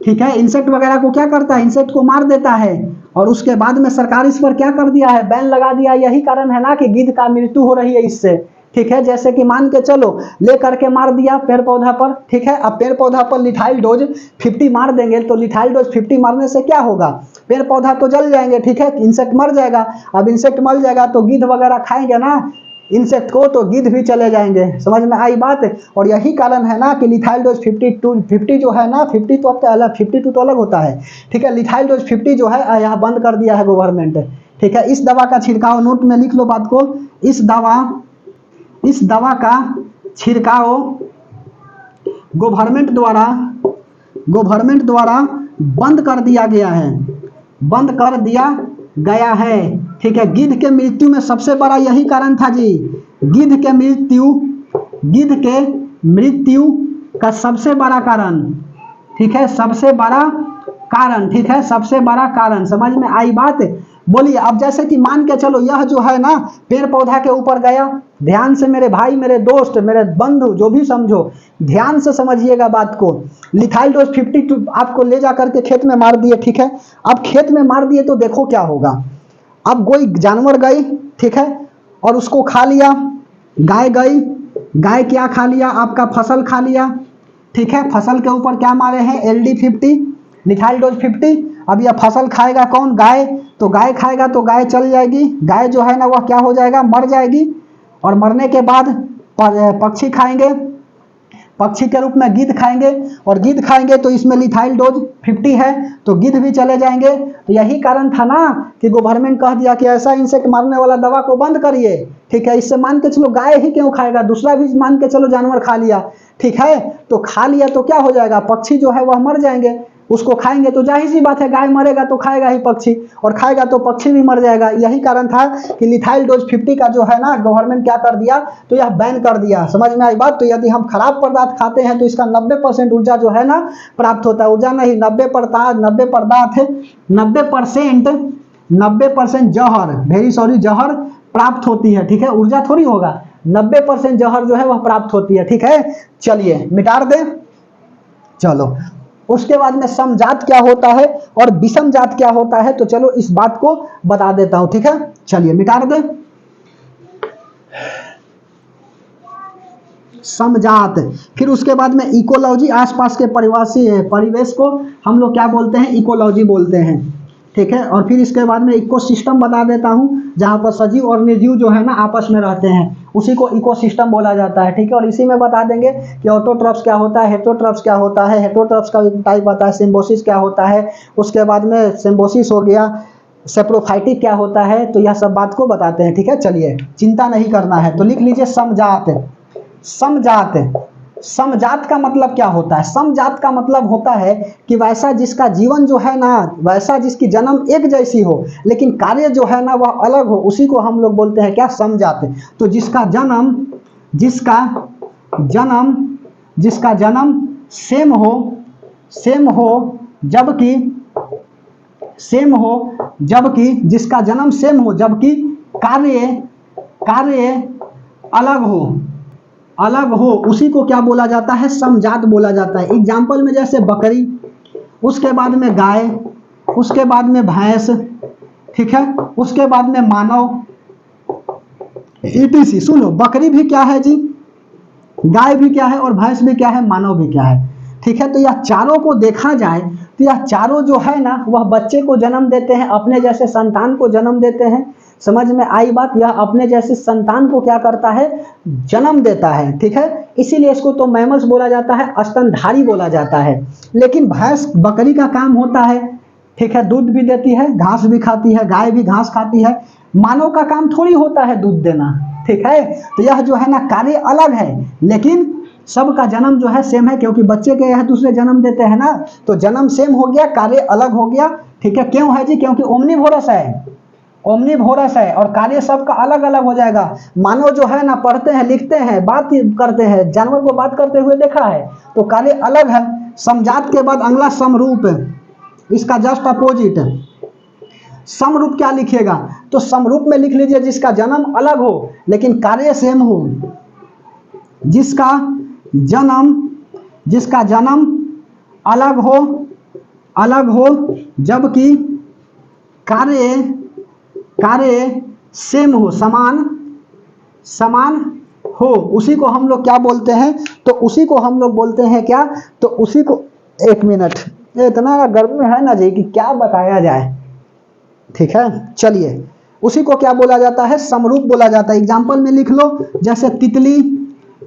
ठीक है। इंसेक्ट वगैरह को क्या करता है, इंसेक्ट को मार देता है। और उसके बाद में सरकार इस पर क्या कर दिया है, बैन लगा दिया। यही कारण है ना कि गिद्ध का मृत्यु हो रही है इससे, ठीक है। जैसे कि मान के चलो ले करके मार दिया पेड़ पौधा पर, ठीक है। अब पेड़ पौधा पर लिथाइल डोज 50 मार देंगे, तो लिथाइल डोज 50 मारने से क्या होगा, पेड़ पौधा तो जल जाएंगे, ठीक है, इंसेक्ट मर जाएगा। अब इंसेक्ट मर जाएगा तो गिद्ध वगैरह खाएंगे ना, इंसेक्ट को तो गिद्ध भी चले जाएंगे। समझ में आई बात। और यही कारण है ना कि लिथाइल डोज 50 जो है ना, 50 तो अब तो अलग, 52 तो अलग होता है, ठीक है। लिथाइल डोज 50 जो है यहाँ बंद कर दिया है गवर्नमेंट, ठीक है। इस दवा का छिड़काव, नोट में लिख लो बात को, इस दवा का छिड़काव गवर्नमेंट द्वारा बंद कर दिया गया है, बंद कर दिया गया है, ठीक है। गिद्ध के मृत्यु में सबसे बड़ा यही कारण था जी। गिद्ध के मृत्यु का सबसे बड़ा कारण, ठीक है, सबसे बड़ा कारण, ठीक है, सबसे बड़ा कारण। समझ में आई बात। बोलिए अब जैसे कि मान के चलो यह जो है ना पेड़ पौधा के ऊपर गया, ध्यान से मेरे भाई, मेरे दोस्त, मेरे बंधु, जो भी समझो, ध्यान से समझिएगा बात को। लिथाइल डोज 52 आपको ले जा करके खेत में मार दिए, ठीक है। अब खेत में मार दिए तो देखो क्या होगा। अब कोई जानवर गई, ठीक है, और उसको खा लिया। गाय गई, गाय क्या खा लिया, आपका फसल खा लिया, ठीक है। फसल के ऊपर क्या मारे हैं, LD50, लिथाइल डोज 50। अब यह फसल खाएगा कौन, गाय। तो गाय खाएगा तो गाय चल जाएगी, गाय जो है ना वह क्या हो जाएगा, मर जाएगी। और मरने के बाद पक्षी खाएंगे, पक्षी के रूप में गिद्ध खाएंगे, और गिद्ध खाएंगे तो इसमें लिथाइल डोज 50 है तो गिद्ध भी चले जाएंगे। तो यही कारण था ना कि गवर्नमेंट कह दिया कि ऐसा इंसेक्ट मारने वाला दवा को बंद करिए, ठीक है। इससे मान के चलो गाय ही क्यों खाएगा, दूसरा भी मान के चलो जानवर खा लिया, ठीक है। तो खा लिया तो क्या हो जाएगा, पक्षी जो है वह मर जाएंगे, उसको खाएंगे तो जाहिर सी बात है गाय मरेगा तो खाएगा ही पक्षी, और खाएगा तो पक्षी भी मर जाएगा। यही कारण था कि लिथाइल डोज 50 का जो है ना गवर्नमेंट क्या कर दिया, तो यह बैन कर दिया। समझ में आई बात। तो यदि हम खराब पदार्थ खाते हैं तो इसका 90% ऊर्जा जो है ना प्राप्त होता है, ऊर्जा नहीं 90% जहर, जहर प्राप्त होती है, ठीक है। ऊर्जा थोड़ी होगा, 90% जहर जो है वह प्राप्त होती है, ठीक है। चलिए मिटा दे। चलो उसके बाद में समजात क्या होता है और विषमजात क्या होता है, तो चलो इस बात को बता देता हूं, ठीक है। चलिए मिटा दे। समजात, फिर उसके बाद में इकोलॉजी, आसपास के परिवेश को हम लोग क्या बोलते हैं, इकोलॉजी बोलते हैं, ठीक है। और फिर इसके बाद में इकोसिस्टम बता देता हूं, जहां पर सजीव और निर्जीव जो है ना आपस में रहते हैं, उसी को इकोसिस्टम बोला जाता है, ठीक है। और इसी में बता देंगे कि ऑटोट्रॉफ्स क्या होता है, हेटेरोट्रॉफ्स क्या होता है, हेटेरोट्रॉफ्स का टाइप आता है, सिम्बोसिस क्या होता है, उसके बाद में सिम्बोसिस हो गया, सेप्रोफाइटिक क्या होता है, तो यह सब बात को बताते हैं, ठीक है। चलिए चिंता नहीं करना है, तो लिख लीजिए समजात। समजात का मतलब क्या होता है, समजात का मतलब होता है कि वैसा जिसका जीवन जो है ना, वैसा जिसकी जन्म एक जैसी हो लेकिन कार्य जो है ना वह अलग हो, उसी को हम लोग बोलते हैं क्या, समजात। तो जिसका जन्म सेम हो जिसका जन्म सेम हो जबकि कार्य अलग हो, उसी को क्या बोला जाता है, समजात बोला जाता है। एग्जाम्पल में जैसे बकरी, उसके बाद में गाय, उसके बाद में भैंस, ठीक है, उसके बाद में मानव, ETC। सुनो, बकरी भी क्या है जी, गाय भी क्या है, और भैंस भी क्या है, मानव भी क्या है, ठीक है। तो यह चारों को देखा जाए तो यह चारों जो है ना वह बच्चे को जन्म देते हैं, अपने जैसे संतान को जन्म देते हैं। समझ में आई बात। यह अपने जैसे संतान को क्या करता है, जन्म देता है, ठीक है। इसीलिए इसको तो मैमल्स बोला जाता है, स्तनधारी बोला जाता है। लेकिन भैंस, बकरी का काम होता है, ठीक है, दूध भी देती है, घास भी खाती है, गाय भी घास खाती है। मानव का काम थोड़ी होता है दूध देना, ठीक है। तो यह जो है ना कार्य अलग है, लेकिन सबका जन्म जो है सेम है, क्योंकि बच्चे के यह दूसरे जन्म देते हैं ना, तो जन्म सेम हो गया, कार्य अलग हो गया, ठीक है। क्यों है जी, क्योंकि ओमनीवोरस है और कार्य सबका अलग अलग हो जाएगा। मानव जो है ना पढ़ते हैं, लिखते हैं, बात करते हैं, जानवर को बात करते हुए देखा है, तो कार्य अलग है। समजात के बाद अगला समरूप, इसका जस्ट अपोजिट। समरूप क्या लिखिएगा, तो समरूप में लिख लीजिए जिसका जन्म अलग हो लेकिन कार्य सेम हो, जिसका जन्म अलग हो जबकि कार्य सेम हो, समान हो, उसी को हम लोग क्या बोलते हैं, तो उसी को हम लोग बोलते हैं क्या, तो उसी को, एक मिनट, इतना गर्मी है ना जी कि क्या बताया जाए, ठीक है। चलिए उसी को क्या बोला जाता है, समरूप बोला जाता है। एग्जाम्पल में लिख लो, जैसे तितली,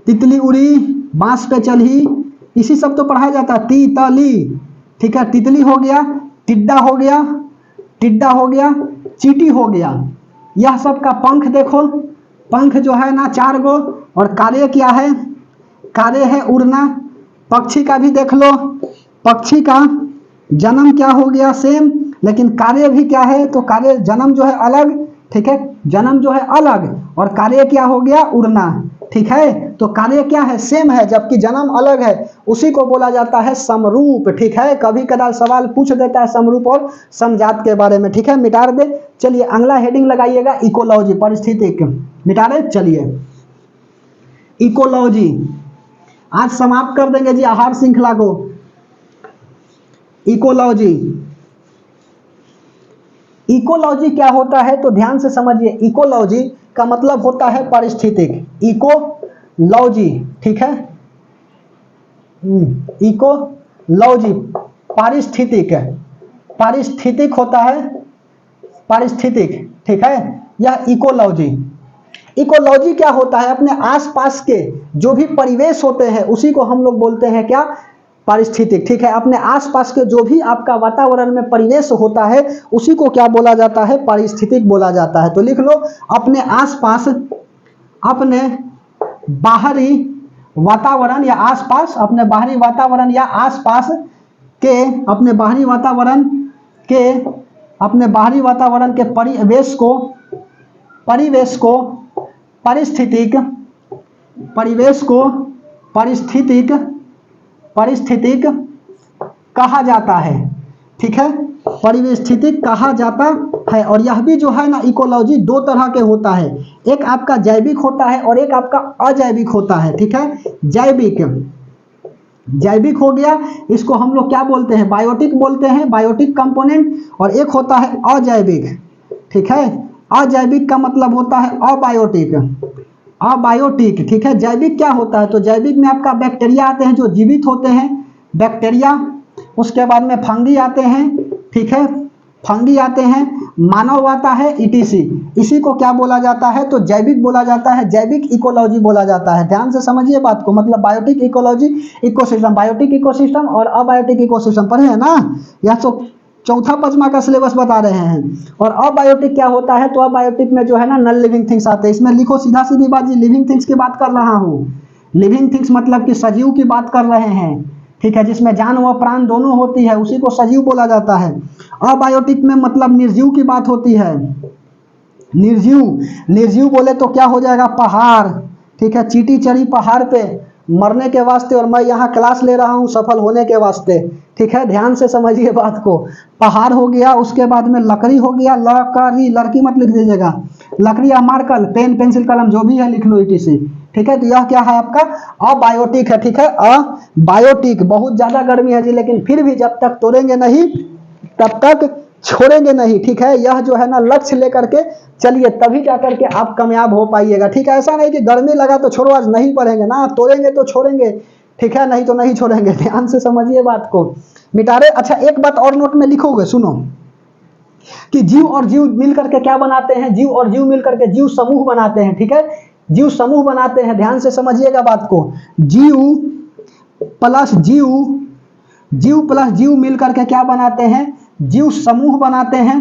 तितली उड़ी, बांस पे चढ़ी, इसी सब तो पढ़ाया जाता है। तितली, ठीक है, तितली हो गया, टिड्डा हो गया, टिड्डा हो गया, चींटी हो गया। यह सब का पंख देखो, पंख जो है ना 4 गो, और कार्य क्या है, कार्य है उड़ना। पक्षी का भी देख लो, पक्षी का जन्म क्या हो गया, सेम, लेकिन कार्य भी क्या है, तो कार्य जन्म जो है अलग, ठीक है, जन्म जो है अलग और कार्य क्या हो गया, उड़ना, ठीक है। तो कार्य क्या है, सेम है, जबकि जन्म अलग है, उसी को बोला जाता है समरूप, ठीक है। कभी कदार सवाल पूछ देता है समरूप और समजात के बारे में, ठीक है, मिटा दे। चलिए अगला हेडिंग लगाइएगा, इकोलॉजी, पारिस्थितिक, मिटा दे। चलिए इकोलॉजी आज समाप्त कर देंगे जी आहार श्रृंखला को। इकोलॉजी, इकोलॉजी क्या होता है, तो ध्यान से समझिए। इकोलॉजी का मतलब होता है पारिस्थितिक, इकोलॉजी, ठीक है, इकोलॉजी पारिस्थितिक, पारिस्थितिक होता है, पारिस्थितिक, ठीक है, यह इकोलॉजी। इकोलॉजी क्या होता है, अपने आसपास के जो भी परिवेश होते हैं उसी को हम लोग बोलते हैं क्या, पारिस्थितिक, ठीक है। अपने आसपास के जो भी आपका वातावरण में परिवेश होता है उसी को क्या बोला जाता है, पारिस्थितिक बोला जाता है। तो लिख लो, अपने आसपास, अपने बाहरी वातावरण या आसपास, अपने बाहरी वातावरण या आसपास के, अपने बाहरी वातावरण के, अपने बाहरी वातावरण के परिवेश को, परिवेश को पारिस्थितिक, परिवेश को पारिस्थितिक, पारिस्थितिक कहा जाता है, ठीक है, पारिस्थितिक कहा जाता है। और यह भी जो है ना इकोलॉजी 2 तरह के होता है, एक आपका जैविक होता है और एक आपका अजैविक होता है, ठीक है। जैविक, जैविक हो गया, इसको हम लोग क्या बोलते हैं, बायोटिक बोलते हैं, बायोटिक कंपोनेंट। और एक होता है अजैविक, ठीक है, अजैविक का मतलब होता है अबायोटिक, अबायोटिक, ठीक है। जैविक क्या होता है, तो जैविक में आपका बैक्टीरिया आते हैं जो जीवित होते हैं, बैक्टीरिया, उसके बाद में फंगी आते हैं, ठीक है, फंगी आते हैं, मानव आता है, ईटीसी, इसी को क्या बोला जाता है, तो जैविक बोला जाता है, जैविक इकोलॉजी बोला जाता है। ध्यान से समझिए बात को, मतलब biotic ecology, ecosystem, biotic ecosystem और अबायोटिक इकोसिस्टम पढ़े हैं ना, यह तो चौथा पचमा का सिलेबस बता रहे हैं। और अबायोटिक क्या होता है, तो अबायोटिक में जो है ना नॉन लिविंग थिंग्स आते हैं। इसमें लिखो सीधा सीधी बात जी, लिविंग थिंग्स की बात कर रहा हूँ, लिविंग थिंग्स मतलब कि सजीव की बात कर रहे हैं, ठीक है, जिसमें जान व प्राण दोनों होती है, उसी को सजीव बोला जाता है। अबायोटिक में मतलब निर्जीव की बात होती है, निर्जीव, निर्जीव बोले तो क्या हो जाएगा, पहाड़, ठीक है, चींटी चढ़ी पहाड़ पे मरने के वास्ते और मैं यहाँ क्लास ले रहा हूँ सफल होने के वास्ते, ठीक है, ध्यान से समझिए बात को। पहाड़ हो गया, उसके बाद में लकड़ी हो गया, लकड़ी, लड़की मत लिख दीजिएगा, लकड़ी या मार्कर, पेन पेंसिल कलम जो भी है लिख लो, ईटीसी, ठीक है। तो यह क्या है आपका अबायोटिक है, ठीक है, अबायोटिक। बहुत ज्यादा गर्मी है जी, लेकिन फिर भी जब तक तोड़ेंगे नहीं तब तक छोड़ेंगे नहीं, ठीक है। यह जो है ना लक्ष्य लेकर के चलिए, तभी जाकर के आप कामयाब हो पाइएगा, ठीक है। ऐसा नहीं कि गर्मी लगा तो छोड़ो आज नहीं पढ़ेंगे ना, तोड़ेंगे तो छोड़ेंगे, ठीक है, नहीं तो नहीं छोड़ेंगे। ध्यान से समझिए बात को, मिटा रहे। अच्छा एक बात और नोट में लिखोगे, सुनो, कि जीव और जीव मिलकर के क्या बनाते हैं, जीव और जीव मिलकर के जीव समूह बनाते हैं, ठीक है, जीव समूह बनाते हैं। ध्यान से समझिएगा बात को, जीव प्लस जीव, जीव प्लस जीव मिलकर के क्या बनाते हैं, जीव समूह बनाते हैं,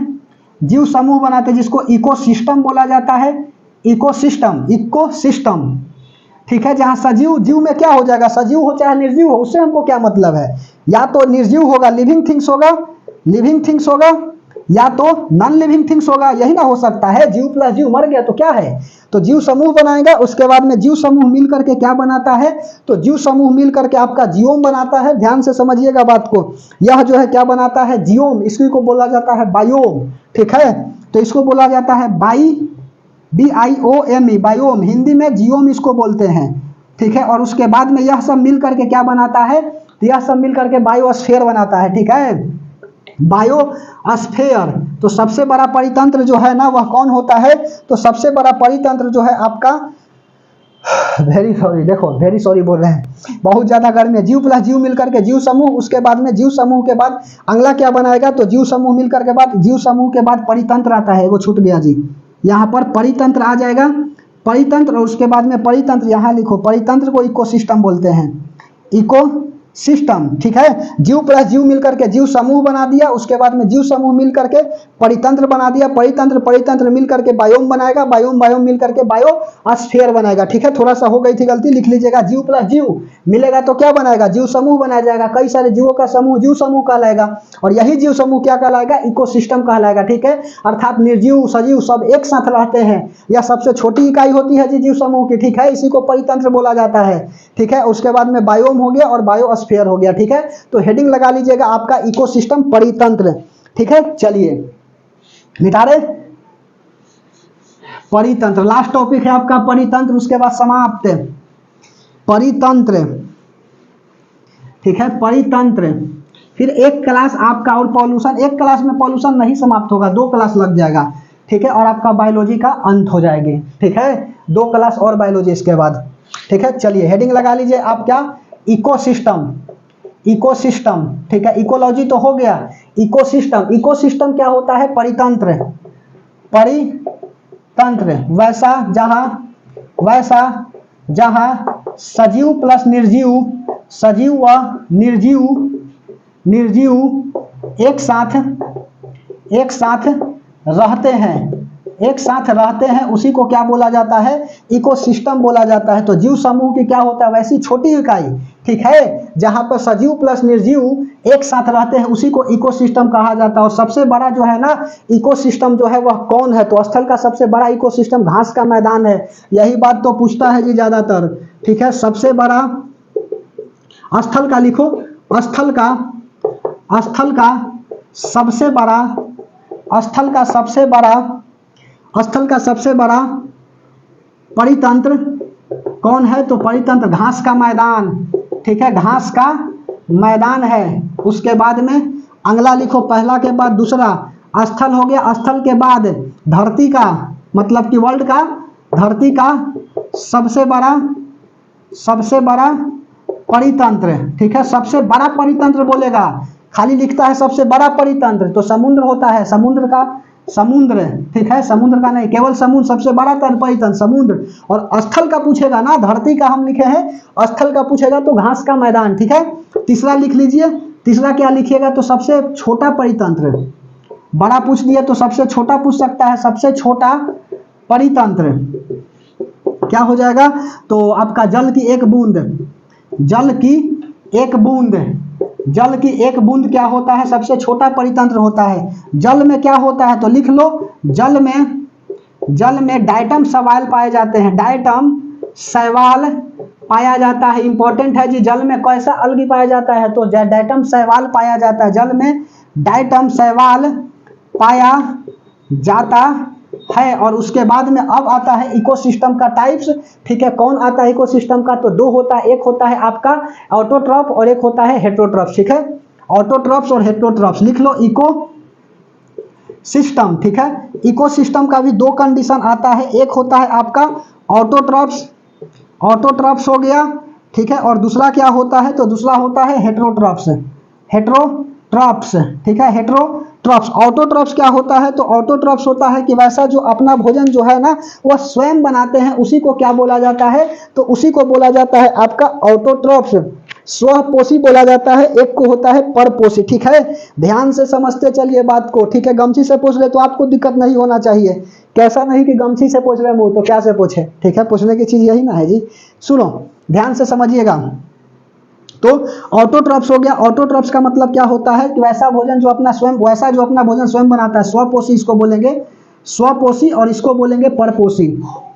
जीव समूह बनाते हैं, जिसको इकोसिस्टम बोला जाता है, इकोसिस्टम, इकोसिस्टम, ठीक है। जहां सजीव, जीव में क्या हो जाएगा, सजीव हो चाहे निर्जीव हो, उससे हमको क्या मतलब है, या तो निर्जीव होगा, लिविंग थिंग्स होगा, लिविंग थिंग्स होगा, या तो नॉन लिविंग थिंग्स होगा, यही ना हो सकता है। जीव प्लस जीव मर गया तो क्या है, तो जीव समूह बनाएगा, उसके बाद में जीव समूह मिल करके क्या बनाता है, तो जीव समूह मिल करके आपका जियोम बनाता है। ध्यान से समझिएगा बात को, यह जो है क्या बनाता है, जियोम, इसी को बोला जाता है बायोम, ठीक है। तो इसको बोला जाता है BIOME, बायोम, हिंदी में जियोम इसको बोलते हैं, ठीक है। और उसके बाद में यह सब मिल करके क्या बनाता है, तो यह सब मिल करके बायोस्फीयर बनाता है, ठीक है, बायोस्फीयर। तो सबसे बड़ा परितंत्र जो है ना वह कौन होता है, तो सबसे बड़ा परितंत्र जो है आपका, वेरी सॉरी, देखो वेरी सॉरी बोल रहे हैं, बहुत ज्यादा गर्मी है। जीव प्लस जीव मिलकर के जीव समूह, उसके बाद में जीव समूह के बाद अगला क्या बनाएगा, तो जीव समूह मिलकर के बाद, जीव समूह के बाद परितंत्र आता है, वो छूट गया जी, यहाँ पर परितंत्र आ जाएगा, परितंत्र, और उसके बाद में परितंत्र यहाँ लिखो, परितंत्र को इकोसिस्टम बोलते हैं, इको सिस्टम, ठीक है। जीव प्लस जीव मिलकर के जीव समूह बना दिया, उसके बाद में जीव समूह मिल करके परितंत्र बना दिया, परितंत्र परितंत्र मिल करके बायोम बनाएगा, बायोम बायोम मिल करके बायोस्फीयर बनाएगा, ठीक है। थोड़ा सा हो गई थी गलती, लिख लीजिएगा। जीव प्लस जीव मिलेगा तो क्या बनाएगा, जीव समूह बनाया जाएगा, कई सारे जीवों का समूह जीव समूह कहलाएगा, और यही जीव समूह क्या कहलाएगा, इकोसिस्टम कहलाएगा, ठीक है। अर्थात निर्जीव सजीव सब एक साथ रहते हैं, यह सबसे छोटी इकाई होती है जी जीव समूह की, ठीक है, इसी को परितंत्र बोला जाता है, ठीक है। उसके बाद में बायोम हो गया और बायोस्फीयर हो गया, ठीक है। तो हेडिंग लगा लीजिएगा आपका इकोसिस्टम परितंत्र, ठीक है। चलिए मिटा रहे, परितंत्र लास्ट टॉपिक है आपका परितंत्र, उसके बाद समाप्त। परितंत्र, ठीक है, परितंत्र। फिर एक क्लास आपका और पॉल्यूशन, एक क्लास में पॉल्यूशन नहीं समाप्त होगा, 2 क्लास लग जाएगा, ठीक है, और आपका बायोलॉजी का अंत हो जाएगी, ठीक है। 2 क्लास और बायोलॉजी इसके बाद, ठीक है। चलिए हेडिंग लगा लीजिए आप क्या, इकोसिस्टम, इकोसिस्टम, ठीक है। इकोलॉजी तो हो गया, इकोसिस्टम, इकोसिस्टम क्या होता है, परितंत्र, परितंत्र वैसा जहां सजीव प्लस निर्जीव, सजीव व निर्जीव एक साथ रहते हैं, एक साथ रहते हैं, उसी को क्या बोला जाता है, इकोसिस्टम बोला जाता है। तो जीव समूह की क्या होता है, वैसी छोटी इकाई, ठीक है, जहां पर सजीव प्लस निर्जीव एक साथ रहते हैं, उसी को इकोसिस्टम कहा जाता है। और सबसे बड़ा जो है ना इकोसिस्टम जो है वह कौन है, तो स्थल का सबसे बड़ा इकोसिस्टम घास का मैदान है, यही बात तो पूछता है जी ज्यादातर, ठीक है। सबसे बड़ा स्थल का लिखो, स्थल का सबसे बड़ा परितंत्र कौन है, तो परितंत्र घास का मैदान, ठीक है, घास का मैदान है। उसके बाद में अगला लिखो, पहला के बाद दूसरा स्थल हो गया, स्थल के बाद धरती का, मतलब कि वर्ल्ड का, धरती का सबसे बड़ा परितंत्र, ठीक है, सबसे बड़ा परितंत्र बोलेगा, खाली लिखता है सबसे बड़ा परितंत्र, तो समुद्र होता है, समुद्र, ठीक है, समुद्र का नहीं, केवल समुद्र, सबसे बड़ा परितंत्र समुद्र। और स्थल का पूछेगा ना, धरती का हम लिखे हैं, स्थल का पूछेगा तो घास का मैदान, ठीक है। तीसरा लिख लीजिए, तीसरा क्या लिखिएगा, तो सबसे छोटा परितंत्र, बड़ा पूछ दिया तो सबसे छोटा पूछ सकता है, सबसे छोटा परितंत्र क्या हो जाएगा, तो आपका जल की एक बूंद क्या होता है, सबसे छोटा परितंत्र होता है। जल में क्या होता है, तो लिख लो, जल में डायटम शैवाल पाए जाते हैं, डायटम शैवाल पाया जाता है, इंपॉर्टेंट है जी। जल में कैसा अलगी पाया जाता है, तो डायटम शैवाल पाया जाता है, जल में डायटम शैवाल पाया जाता है। और उसके बाद में अब आता है इकोसिस्टम का टाइप्स, ठीक है। कौन आता है इकोसिस्टम का, तो 2 होता है, एक होता है आपका ऑटोट्रॉफ और एक होता है हेटेरोट्रॉफ, ठीक है। ऑटोट्रॉफ्स और हेटेरोट्रॉफ्स लिख लो, इको सिस्टम, ठीक है। इकोसिस्टम का भी 2 कंडीशन आता है, एक होता है आपका ऑटोट्रॉफ्स हो गया, ठीक है, और दूसरा क्या होता है, तो दूसरा होता है हेटेरोट्रॉफ्स, ठीक है, हेटेरोट्रॉफ्स। ऑटोट्रॉफ्स क्या होता है, तो ऑटोट्रॉफ्स होता है कि वैसा जो अपना भोजन जो है ना वह स्वयं बनाते हैं, उसी को क्या बोला जाता है, तो उसी को बोला जाता है आपका ऑटोट्रॉफ्स, स्वपोषी बोला जाता है। एक को होता है परपोषी, ठीक है। ध्यान से समझते चलिए बात को, ठीक है। गमछी से पूछ ले तो आपको दिक्कत नहीं होना चाहिए, कैसा नहीं कि गमछी से पूछ रहे मुंह तो क्या से पूछे, ठीक है, पूछने की चीज यही ना है जी। सुनो ध्यान से समझिएगा, तो ऑटोट्रॉफ्स हो गया, ऑटोट्रॉफ्स का मतलब क्या होता है कि वैसा जो अपना भोजन स्वयं बनाता है, स्वपोषी इसको बोलेंगे, स्वपोषी, और इसको बोलेंगे परपोषी,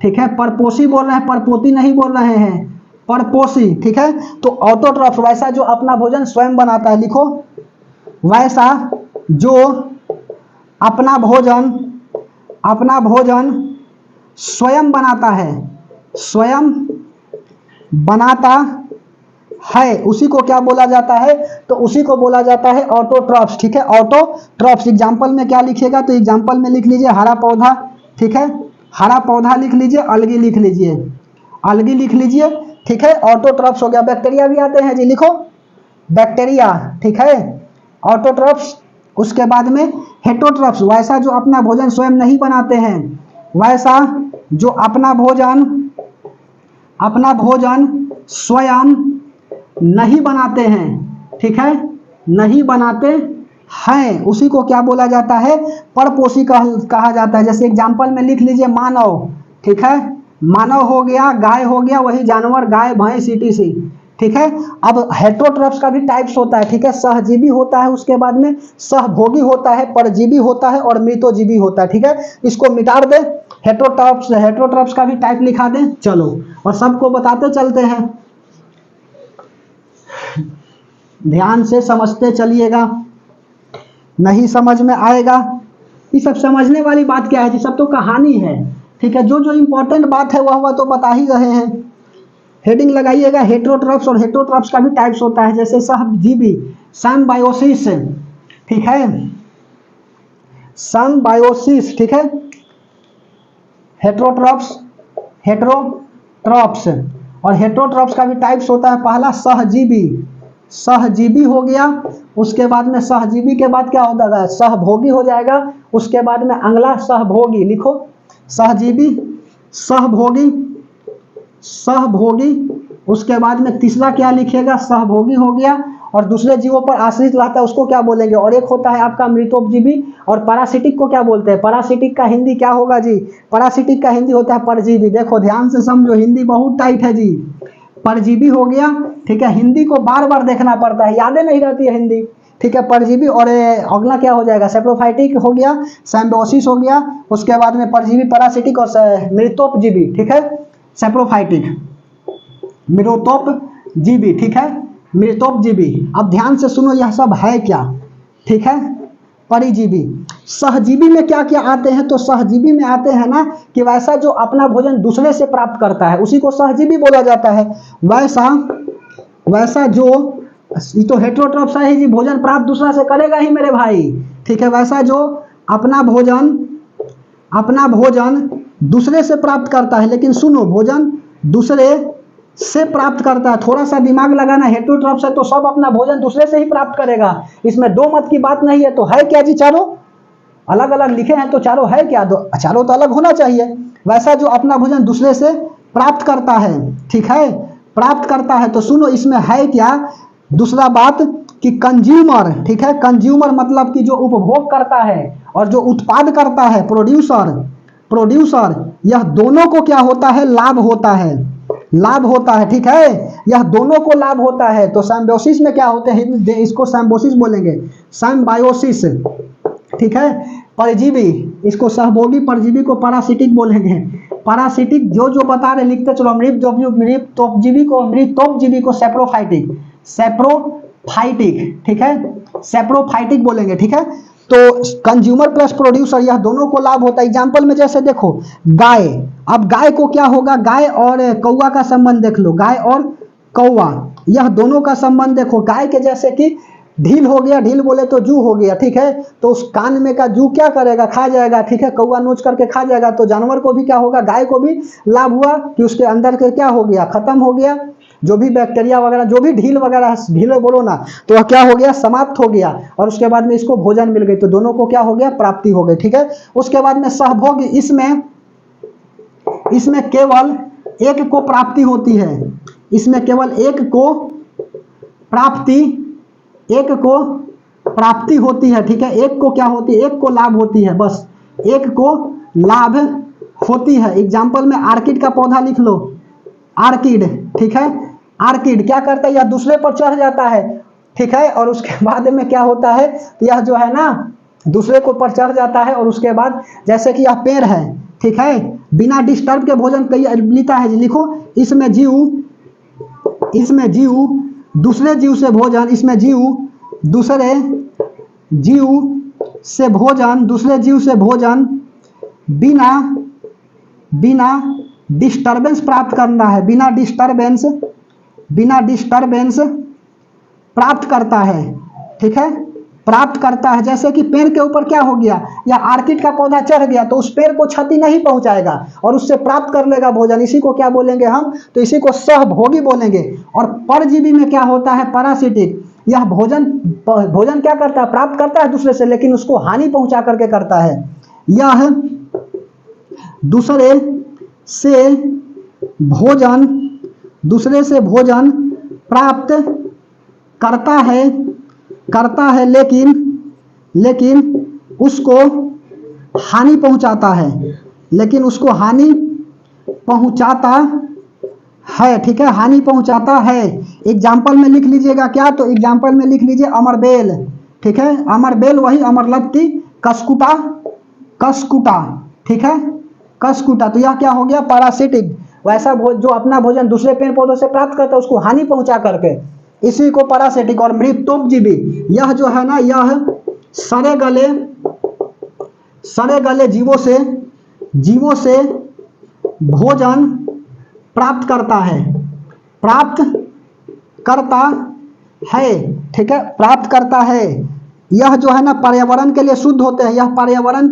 ठीक है। परपोषी बोल रहे हैं, परपोती नहीं बोल रहे हैं, परपोषी, ठीक है। तो ऑटोट्रॉफ्स वैसा जो अपना भोजन स्वयं बनाता है, लिखो, वैसा जो अपना भोजन स्वयं बनाता है, उसी को क्या बोला जाता है, तो उसी को बोला जाता है ऑटोट्रॉफ्स, ठीक है। ऑटोट्रॉफ्स एग्जांपल में क्या लिखिएगा, तो एग्जांपल में लिख लीजिए हरा पौधा, ठीक है, हरा पौधा लिख लीजिए, अलगी लिख लीजिए, ठीक है। ऑटोट्रॉफ्स हो गया। बैक्टीरिया भी आते हैं जी, लिखो बैक्टीरिया, ठीक है, ऑटोट्रॉफ्स। उसके बाद में हेटेरोट्रॉफ्स, वैसा जो अपना भोजन स्वयं नहीं बनाते हैं, वैसा जो अपना भोजन स्वयं नहीं बनाते हैं, ठीक है, नहीं बनाते हैं, उसी को क्या बोला जाता है, परपोषी कहा जाता है। जैसे एग्जाम्पल में लिख लीजिए मानव, ठीक है, मानव हो गया, गाय हो गया, वही जानवर, गाय भैंस etc, ठीक है। अब हेटरोट्रॉप्स का भी टाइप्स होता है, ठीक है, सहजीवी होता है, उसके बाद में सहभोगी होता है, परजीवी होता है और मृतोजीवी होता है, ठीक है। इसको मिटा दे, हेटरोट्रॉप्स का भी टाइप लिखा दें, चलो, और सबको बताते चलते हैं, ध्यान से समझते चलिएगा, नहीं समझ में आएगा। ये सब समझने वाली बात क्या है जी, सब तो कहानी है, ठीक है, जो जो इंपॉर्टेंट बात है वह तो बता ही रहे हैं। हेडिंग लगाइएगा, हेटरोट्रॉप्स, और हेटरोट्रॉप्स का भी टाइप्स होता है, जैसे सहजीवी, सिम्बायोसिस, ठीक है, सिम्बायोसिस, ठीक है, हेटरोट्रॉप्स, और हेटरोट्रॉप्स का भी टाइप्स होता है, पहला सहजीवी हो गया, उसके बाद में सहजीवी के बाद क्या होता है, सहभोगी हो जाएगा, उसके बाद में अगला सहभोगी, लिखो, सहजीवी, सहभोगी, उसके बाद में तीसरा क्या लिखिएगा, सहभोगी हो गया, और दूसरे जीवों पर आश्रित रहता है उसको क्या बोलेंगे, और एक होता है आपका मृतोपजीवी, और पैरासिटिक को क्या बोलते हैं, पैरासिटिक का हिंदी क्या होगा जी, पैरासिटिक का हिंदी होता है परजीवी। देखो ध्यान से समझो, हिंदी बहुत टाइट है जी, परजीवी हो गया, ठीक है, हिंदी को बार बार देखना पड़ता है, यादें नहीं रहती है हिंदी, ठीक है, परजीवी, और अगला क्या हो जाएगा, सेप्रोफाइटिक हो गया, सिम्बायोसिस हो गया, उसके बाद में परजीवी, पैरासिटिक और मृतोपजीवी, ठीक है, सेप्रोफाइटिक, मृतोपजीवी, ठीक है, मृतोपजीवी। अब ध्यान से सुनो, यह सब है क्या, ठीक है, परिजीवी। सहजीवी में क्या क्या आते हैं, तो सहजीवी में आते हैं ना कि वैसा जो अपना भोजन दूसरे से प्राप्त करता है उसी को सहजीवी बोला जाता है। वैसा जो, ये तो हेटरोट्रॉप्स है जी, भोजन प्राप्त दूसरा से करेगा ही मेरे भाई, ठीक है, वैसा जो अपना भोजन दूसरे से प्राप्त करता है, लेकिन सुनो, भोजन दूसरे से प्राप्त करता है, थोड़ा सा दिमाग लगाना, हेटरोट्रॉप्स है तो सब अपना भोजन दूसरे से ही प्राप्त करेगा, इसमें दो मत की बात नहीं है। तो है क्या जी, चारों अलग अलग लिखे हैं तो चारों है क्या, चारों तो अलग होना चाहिए। वैसा जो अपना भोजन दूसरे से प्राप्त करता है, ठीक है, प्राप्त करता है, तो सुनो इसमें है क्या, दूसरा बात कि कंज्यूमर, ठीक है, कंज्यूमर मतलब कि जो उपभोग करता है और जो उत्पाद करता है, प्रोड्यूसर, यह दोनों को क्या होता है, लाभ होता है, ठीक है, यह दोनों को लाभ होता है। तो सिम्बायोसिस में क्या होते हैं, इसको सिम्बायोसिस बोलेंगे, सिम्बायोसिस, ठीक है, परजीवी, इसको सहभोगी, परजीवी को पैरासिटिक बोलेंगे, पैरासिटिक जो जो बता रहे लिखते चलो, मृतोपजीवी को सेप्रोफाइटिक, ठीक है, सेप्रोफाइटिक बोलेंगे, ठीक है। तो कंज्यूमर प्लस प्रोड्यूसर, यह दोनों को लाभ होता है। एग्जाम्पल में जैसे देखो गाय, अब गाय को क्या होगा, गाय और कौवा का संबंध देख लो, गाय और कौवा, यह दोनों का संबंध देखो, गाय के जैसे कि ढील हो गया, ढील बोले तो जू हो गया, ठीक है, तो उस कान में का जू क्या करेगा, खा जाएगा, ठीक है, कौवा नोच करके खा जाएगा, तो जानवर को भी क्या होगा, गाय को भी लाभ हुआ कि उसके अंदर के क्या हो गया, खत्म हो गया, जो भी बैक्टीरिया वगैरह, जो भी ढील वगैरह, ढील बोलो ना, तो वह क्या हो गया, समाप्त हो गया, और उसके बाद में इसको भोजन मिल गई, तो दोनों को क्या हो गया, प्राप्ति हो गई, ठीक है। उसके बाद में सहभोग, इसमें केवल एक को प्राप्ति होती है, इसमें केवल एक को प्राप्ति होती है, ठीक है, एक को क्या होती है, एक को लाभ होती है, बस एक को लाभ होती है। एग्जाम्पल में आर्किड का पौधा लिख लो, आर्किड, ठीक है, आर्किड क्या करता है, यह दूसरे पर चढ़ जाता है, ठीक है, और उसके बाद में क्या होता है, यह जो है ना दूसरे को पर चढ़ जाता है, और उसके बाद जैसे कि यह पेड़ है, ठीक है, बिना डिस्टर्ब के भोजन मिलता है, लिखो, इसमें जीव दूसरे जीव से भोजन, इसमें जीव दूसरे जीव से भोजन बिना डिस्टर्बेंस प्राप्त करना है, बिना डिस्टर्बेंस प्राप्त करता है, ठीक है, प्राप्त करता है। जैसे कि पेड़ के ऊपर क्या हो गया, या आर्किड का पौधा चढ़ गया तो उस पेड़ को क्षति नहीं पहुंचाएगा और उससे प्राप्त कर लेगा भोजन, इसी को क्या बोलेंगे हम, तो इसी को सहभोगी बोलेंगे। और परजीवी में क्या होता है, पैरासिटिक, यह भोजन क्या करता है, प्राप्त करता है दूसरे से, लेकिन उसको हानि पहुंचा करके करता है। यह दूसरे से भोजन प्राप्त करता है लेकिन उसको हानि पहुंचाता है, ठीक है, हानि पहुंचाता है। एग्जाम्पल में लिख लीजिएगा क्या, तो एग्जाम्पल में लिख लीजिए अमरबेल, ठीक है, अमरबेल वही अमरलत्ती, कसकुटा, ठीक है, कसकुटा। तो यह क्या हो गया, पैरासिटिक, वैसा जो अपना भोजन दूसरे पेड़ पौधों से प्राप्त करता है उसको हानि पहुंचा करके, इसी को पैरासिटिक। और मृतोपजीवी, यह जो है ना, यह सड़े गले जीवों से भोजन प्राप्त करता है, ठीक है, प्राप्त करता है। यह जो है ना पर्यावरण के लिए शुद्ध होते हैं, यह पर्यावरण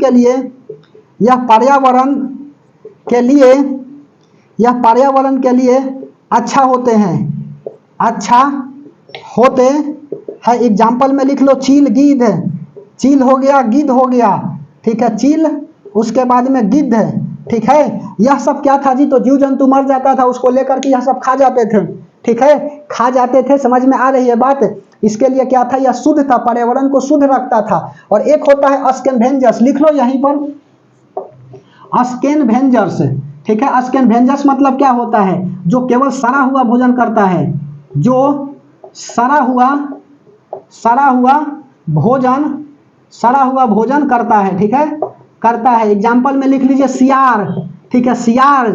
के लिए अच्छा होते हैं। एग्जाम्पल में लिख लो चील, गिद्ध, चील हो गया, गिद्ध हो गया, ठीक है, चील उसके बाद में गिद्ध, ठीक है। यह सब क्या था जी, तो जीव जंतु मर जाता था उसको लेकर के यह सब खा जाते थे, ठीक है, खा जाते थे। समझ में आ रही है बात। इसके लिए क्या था, यह शुद्ध था, पर्यावरण को शुद्ध रखता था। और एक होता है स्कैवेंजर्स, लिख लो यहीं पर स्कैवेंजर्स, ठीक है। स्कैवेंजर्स मतलब क्या होता है, जो केवल सड़ा हुआ भोजन करता है, जो सड़ा हुआ भोजन करता है, ठीक है, करता है। एग्जाम्पल में लिख लीजिए सियार, ठीक है, सियार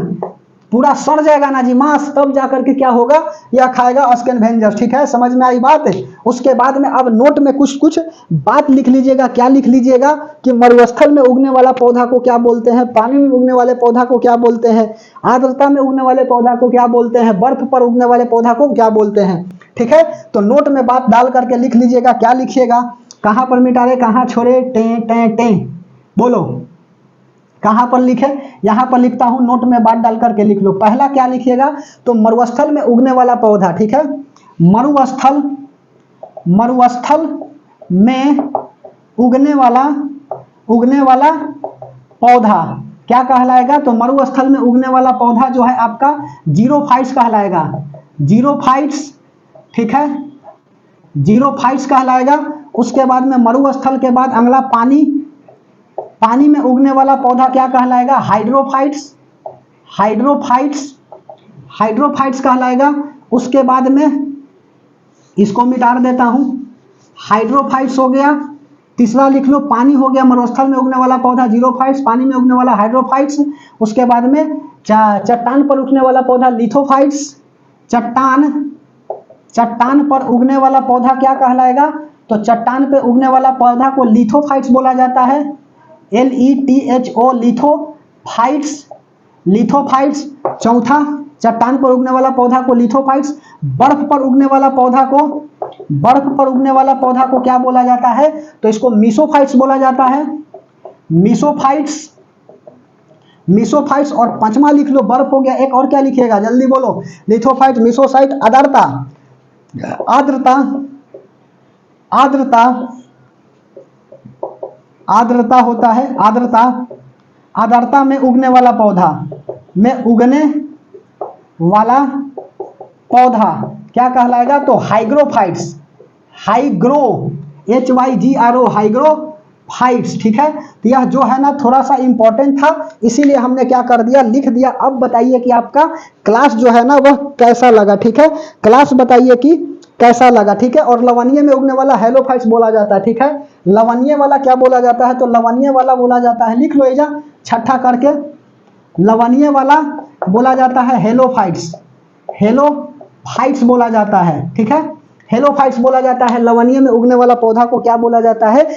पूरा सड़ जाएगा ना जी मांस, तब जाकर के क्या होगा, यह खाएगा स्कैवेंजर्स, ठीक है। समझ में आई बात। उसके बाद में अब नोट में कुछ बात लिख लीजिएगा। क्या लिख लीजिएगा कि मरुस्थल में उगने वाला पौधा को क्या बोलते हैं, पानी में उगने वाले पौधा को क्या बोलते हैं, आर्द्रता में उगने वाले पौधा को क्या बोलते हैं, बर्फ पर उगने वाले पौधा को क्या बोलते हैं, ठीक है। तो नोट में बात डाल करके लिख लीजिएगा। क्या लिखिएगा, कहां पर मिटारे कहां छोड़े, टे बोलो, कहां पर लिखे, यहां पर लिखता हूं, नोट में बात डाल करके लिख लो। पहला क्या लिखिएगा, तो मरुस्थल में उगने वाला पौधा, ठीक है, मरुस्थल में उगने वाला पौधा क्या कहलाएगा, तो मरुस्थल में उगने वाला पौधा जो है आपका जीरोफाइट्स कहलाएगा, जीरोफाइट्स, ठीक है, जीरोफाइट्स कहलाएगा। उसके बाद में मरुस्थल के बाद अगला पानी में उगने वाला पौधा क्या कहलाएगा, हाइड्रोफाइट्स कहलाएगा। उसके बाद में इसको मिटा देता हूं, हाइड्रोफाइट्स हो गया। तीसरा लिख लो, पानी हो गया, मरुस्थल में उगने वाला पौधा जीरोफाइट्स, पानी में उगने वाला हाइड्रोफाइट्स। उसके बाद में चट्टान पर उगने वाला पौधा लिथोफाइट्स, चट्टान पर उगने वाला पौधा क्या कहलाएगा, तो चट्टान पे उगने वाला पौधा को लिथोफाइट्स बोला जाता है, LETHO, लिथोफाइट्स। चौथा, चट्टान पर उगने वाला पौधा को लिथोफाइट्स। बर्फ पर उगने वाला पौधा को क्या बोला जाता है, तो इसको मीसोफाइट्स बोला जाता है, मीसोफाइट्स। और पांचवा लिख लो, बर्फ हो गया। एक और क्या लिखिएगा, जल्दी बोलो, लिथोफाइट, मीसोसाइट, आर्द्रता होता है, आर्द्रता में उगने वाला पौधा क्या कहलाएगा, तो हाइग्रोफाइट्स, HYGRO, हाइग्रोफाइट्स, ठीक है। तो यह जो है ना थोड़ा सा इंपॉर्टेंट था, इसीलिए हमने क्या कर दिया, लिख दिया। अब बताइए कि आपका क्लास जो है ना वह कैसा लगा, ठीक है, क्लास बताइए कि कैसा लगा, ठीक है। और लवणीय में उगने वाला हेलोफाइट्स बोला जाता है, ठीक है। लवणीय वाला क्या बोला जाता है, तो लवणीय वाला बोला जाता है, लिख लो एजा छठा करके, लवणीय वाला बोला जाता है हेलोफाइट्स बोला जाता है, ठीक है, हेलोफाइट्स बोला जाता है। लवणीय में उगने वाला पौधा को क्या बोला जाता है,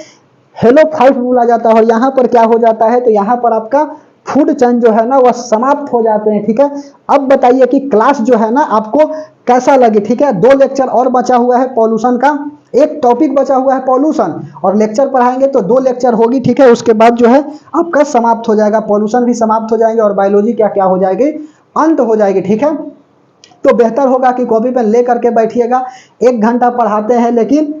हेलोफाइट्स बोला जाता है। और यहाँ पर क्या हो जाता है, तो यहाँ पर आपका फूड चेन जो है ना वह समाप्त हो जाते हैं, ठीक है। अब बताइए कि क्लास जो है ना आपको कैसा लगे, ठीक है। 2 लेक्चर और बचा हुआ है पॉल्यूशन का, एक टॉपिक बचा हुआ है पॉल्यूशन, और लेक्चर पढ़ाएंगे तो 2 लेक्चर होगी, ठीक है। उसके बाद जो है आपका समाप्त हो जाएगा, पॉल्यूशन भी समाप्त हो जाएंगे और बायोलॉजी क्या हो जाएगी, अंत हो जाएगी, ठीक है। तो बेहतर होगा कि कॉपी पेन ले करके बैठिएगा। 1 घंटा पढ़ाते हैं लेकिन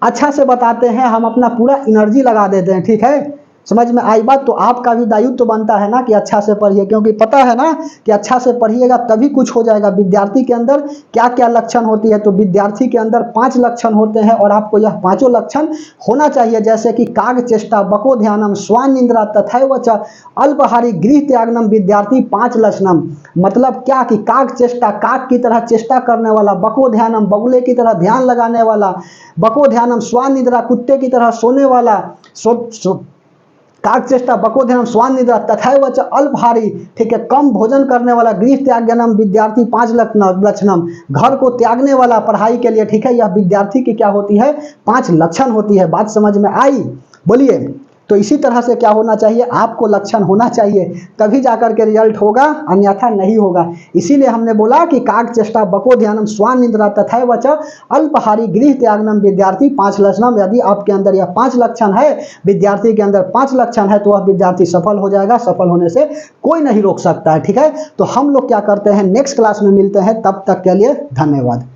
अच्छा से बताते हैं, हम अपना पूरा एनर्जी लगा देते हैं, ठीक है। समझ में आई बात। तो आपका भी दायित्व तो बनता है ना कि अच्छा से पढ़िए, क्योंकि पता है ना कि अच्छा से पढ़िएगा तभी कुछ हो जाएगा। विद्यार्थी के अंदर क्या क्या लक्षण होती है, तो विद्यार्थी के अंदर 5 लक्षण होते हैं और आपको यह पांचों लक्षण होना चाहिए, जैसे कि काग चेष्टा, बको ध्यानम, स्वान निंद्रा, तथैव च अल्पहारी गृह त्यागनम विद्यार्थी 5 लक्षणम। मतलब क्या कि काग चेष्टा, काग की तरह चेष्टा करने वाला, बको ध्यानम, बगुले की तरह ध्यान लगाने वाला, बको ध्यानम, स्वान निद्रा, कुत्ते की तरह सोने वाला, काग चेष्टा, बको ध्यानम, स्वान निद्रा, तथैव च अल्पहारी, ठीक है, कम भोजन करने वाला, गृह त्यागनम विद्यार्थी 5 लक्षणम, घर को त्यागने वाला पढ़ाई के लिए, ठीक है, यह विद्यार्थी की क्या होती है, 5 लक्षण होती है। बात समझ में आई, बोलिए। तो इसी तरह से क्या होना चाहिए, आपको लक्षण होना चाहिए, तभी जाकर के रिजल्ट होगा, अन्यथा नहीं होगा। इसीलिए हमने बोला कि काग चेष्टा, बको ध्यानम, स्वान निद्रा, तथैव च अल्पहारी गृह त्यागनम विद्यार्थी 5 लक्षणम। यदि आपके अंदर यह 5 लक्षण है, विद्यार्थी के अंदर 5 लक्षण है, तो वह विद्यार्थी सफल हो जाएगा। सफल होने से कोई नहीं रोक सकता है, ठीक है। तो हम लोग क्या करते हैं, नेक्स्ट क्लास में मिलते हैं, तब तक के लिए धन्यवाद।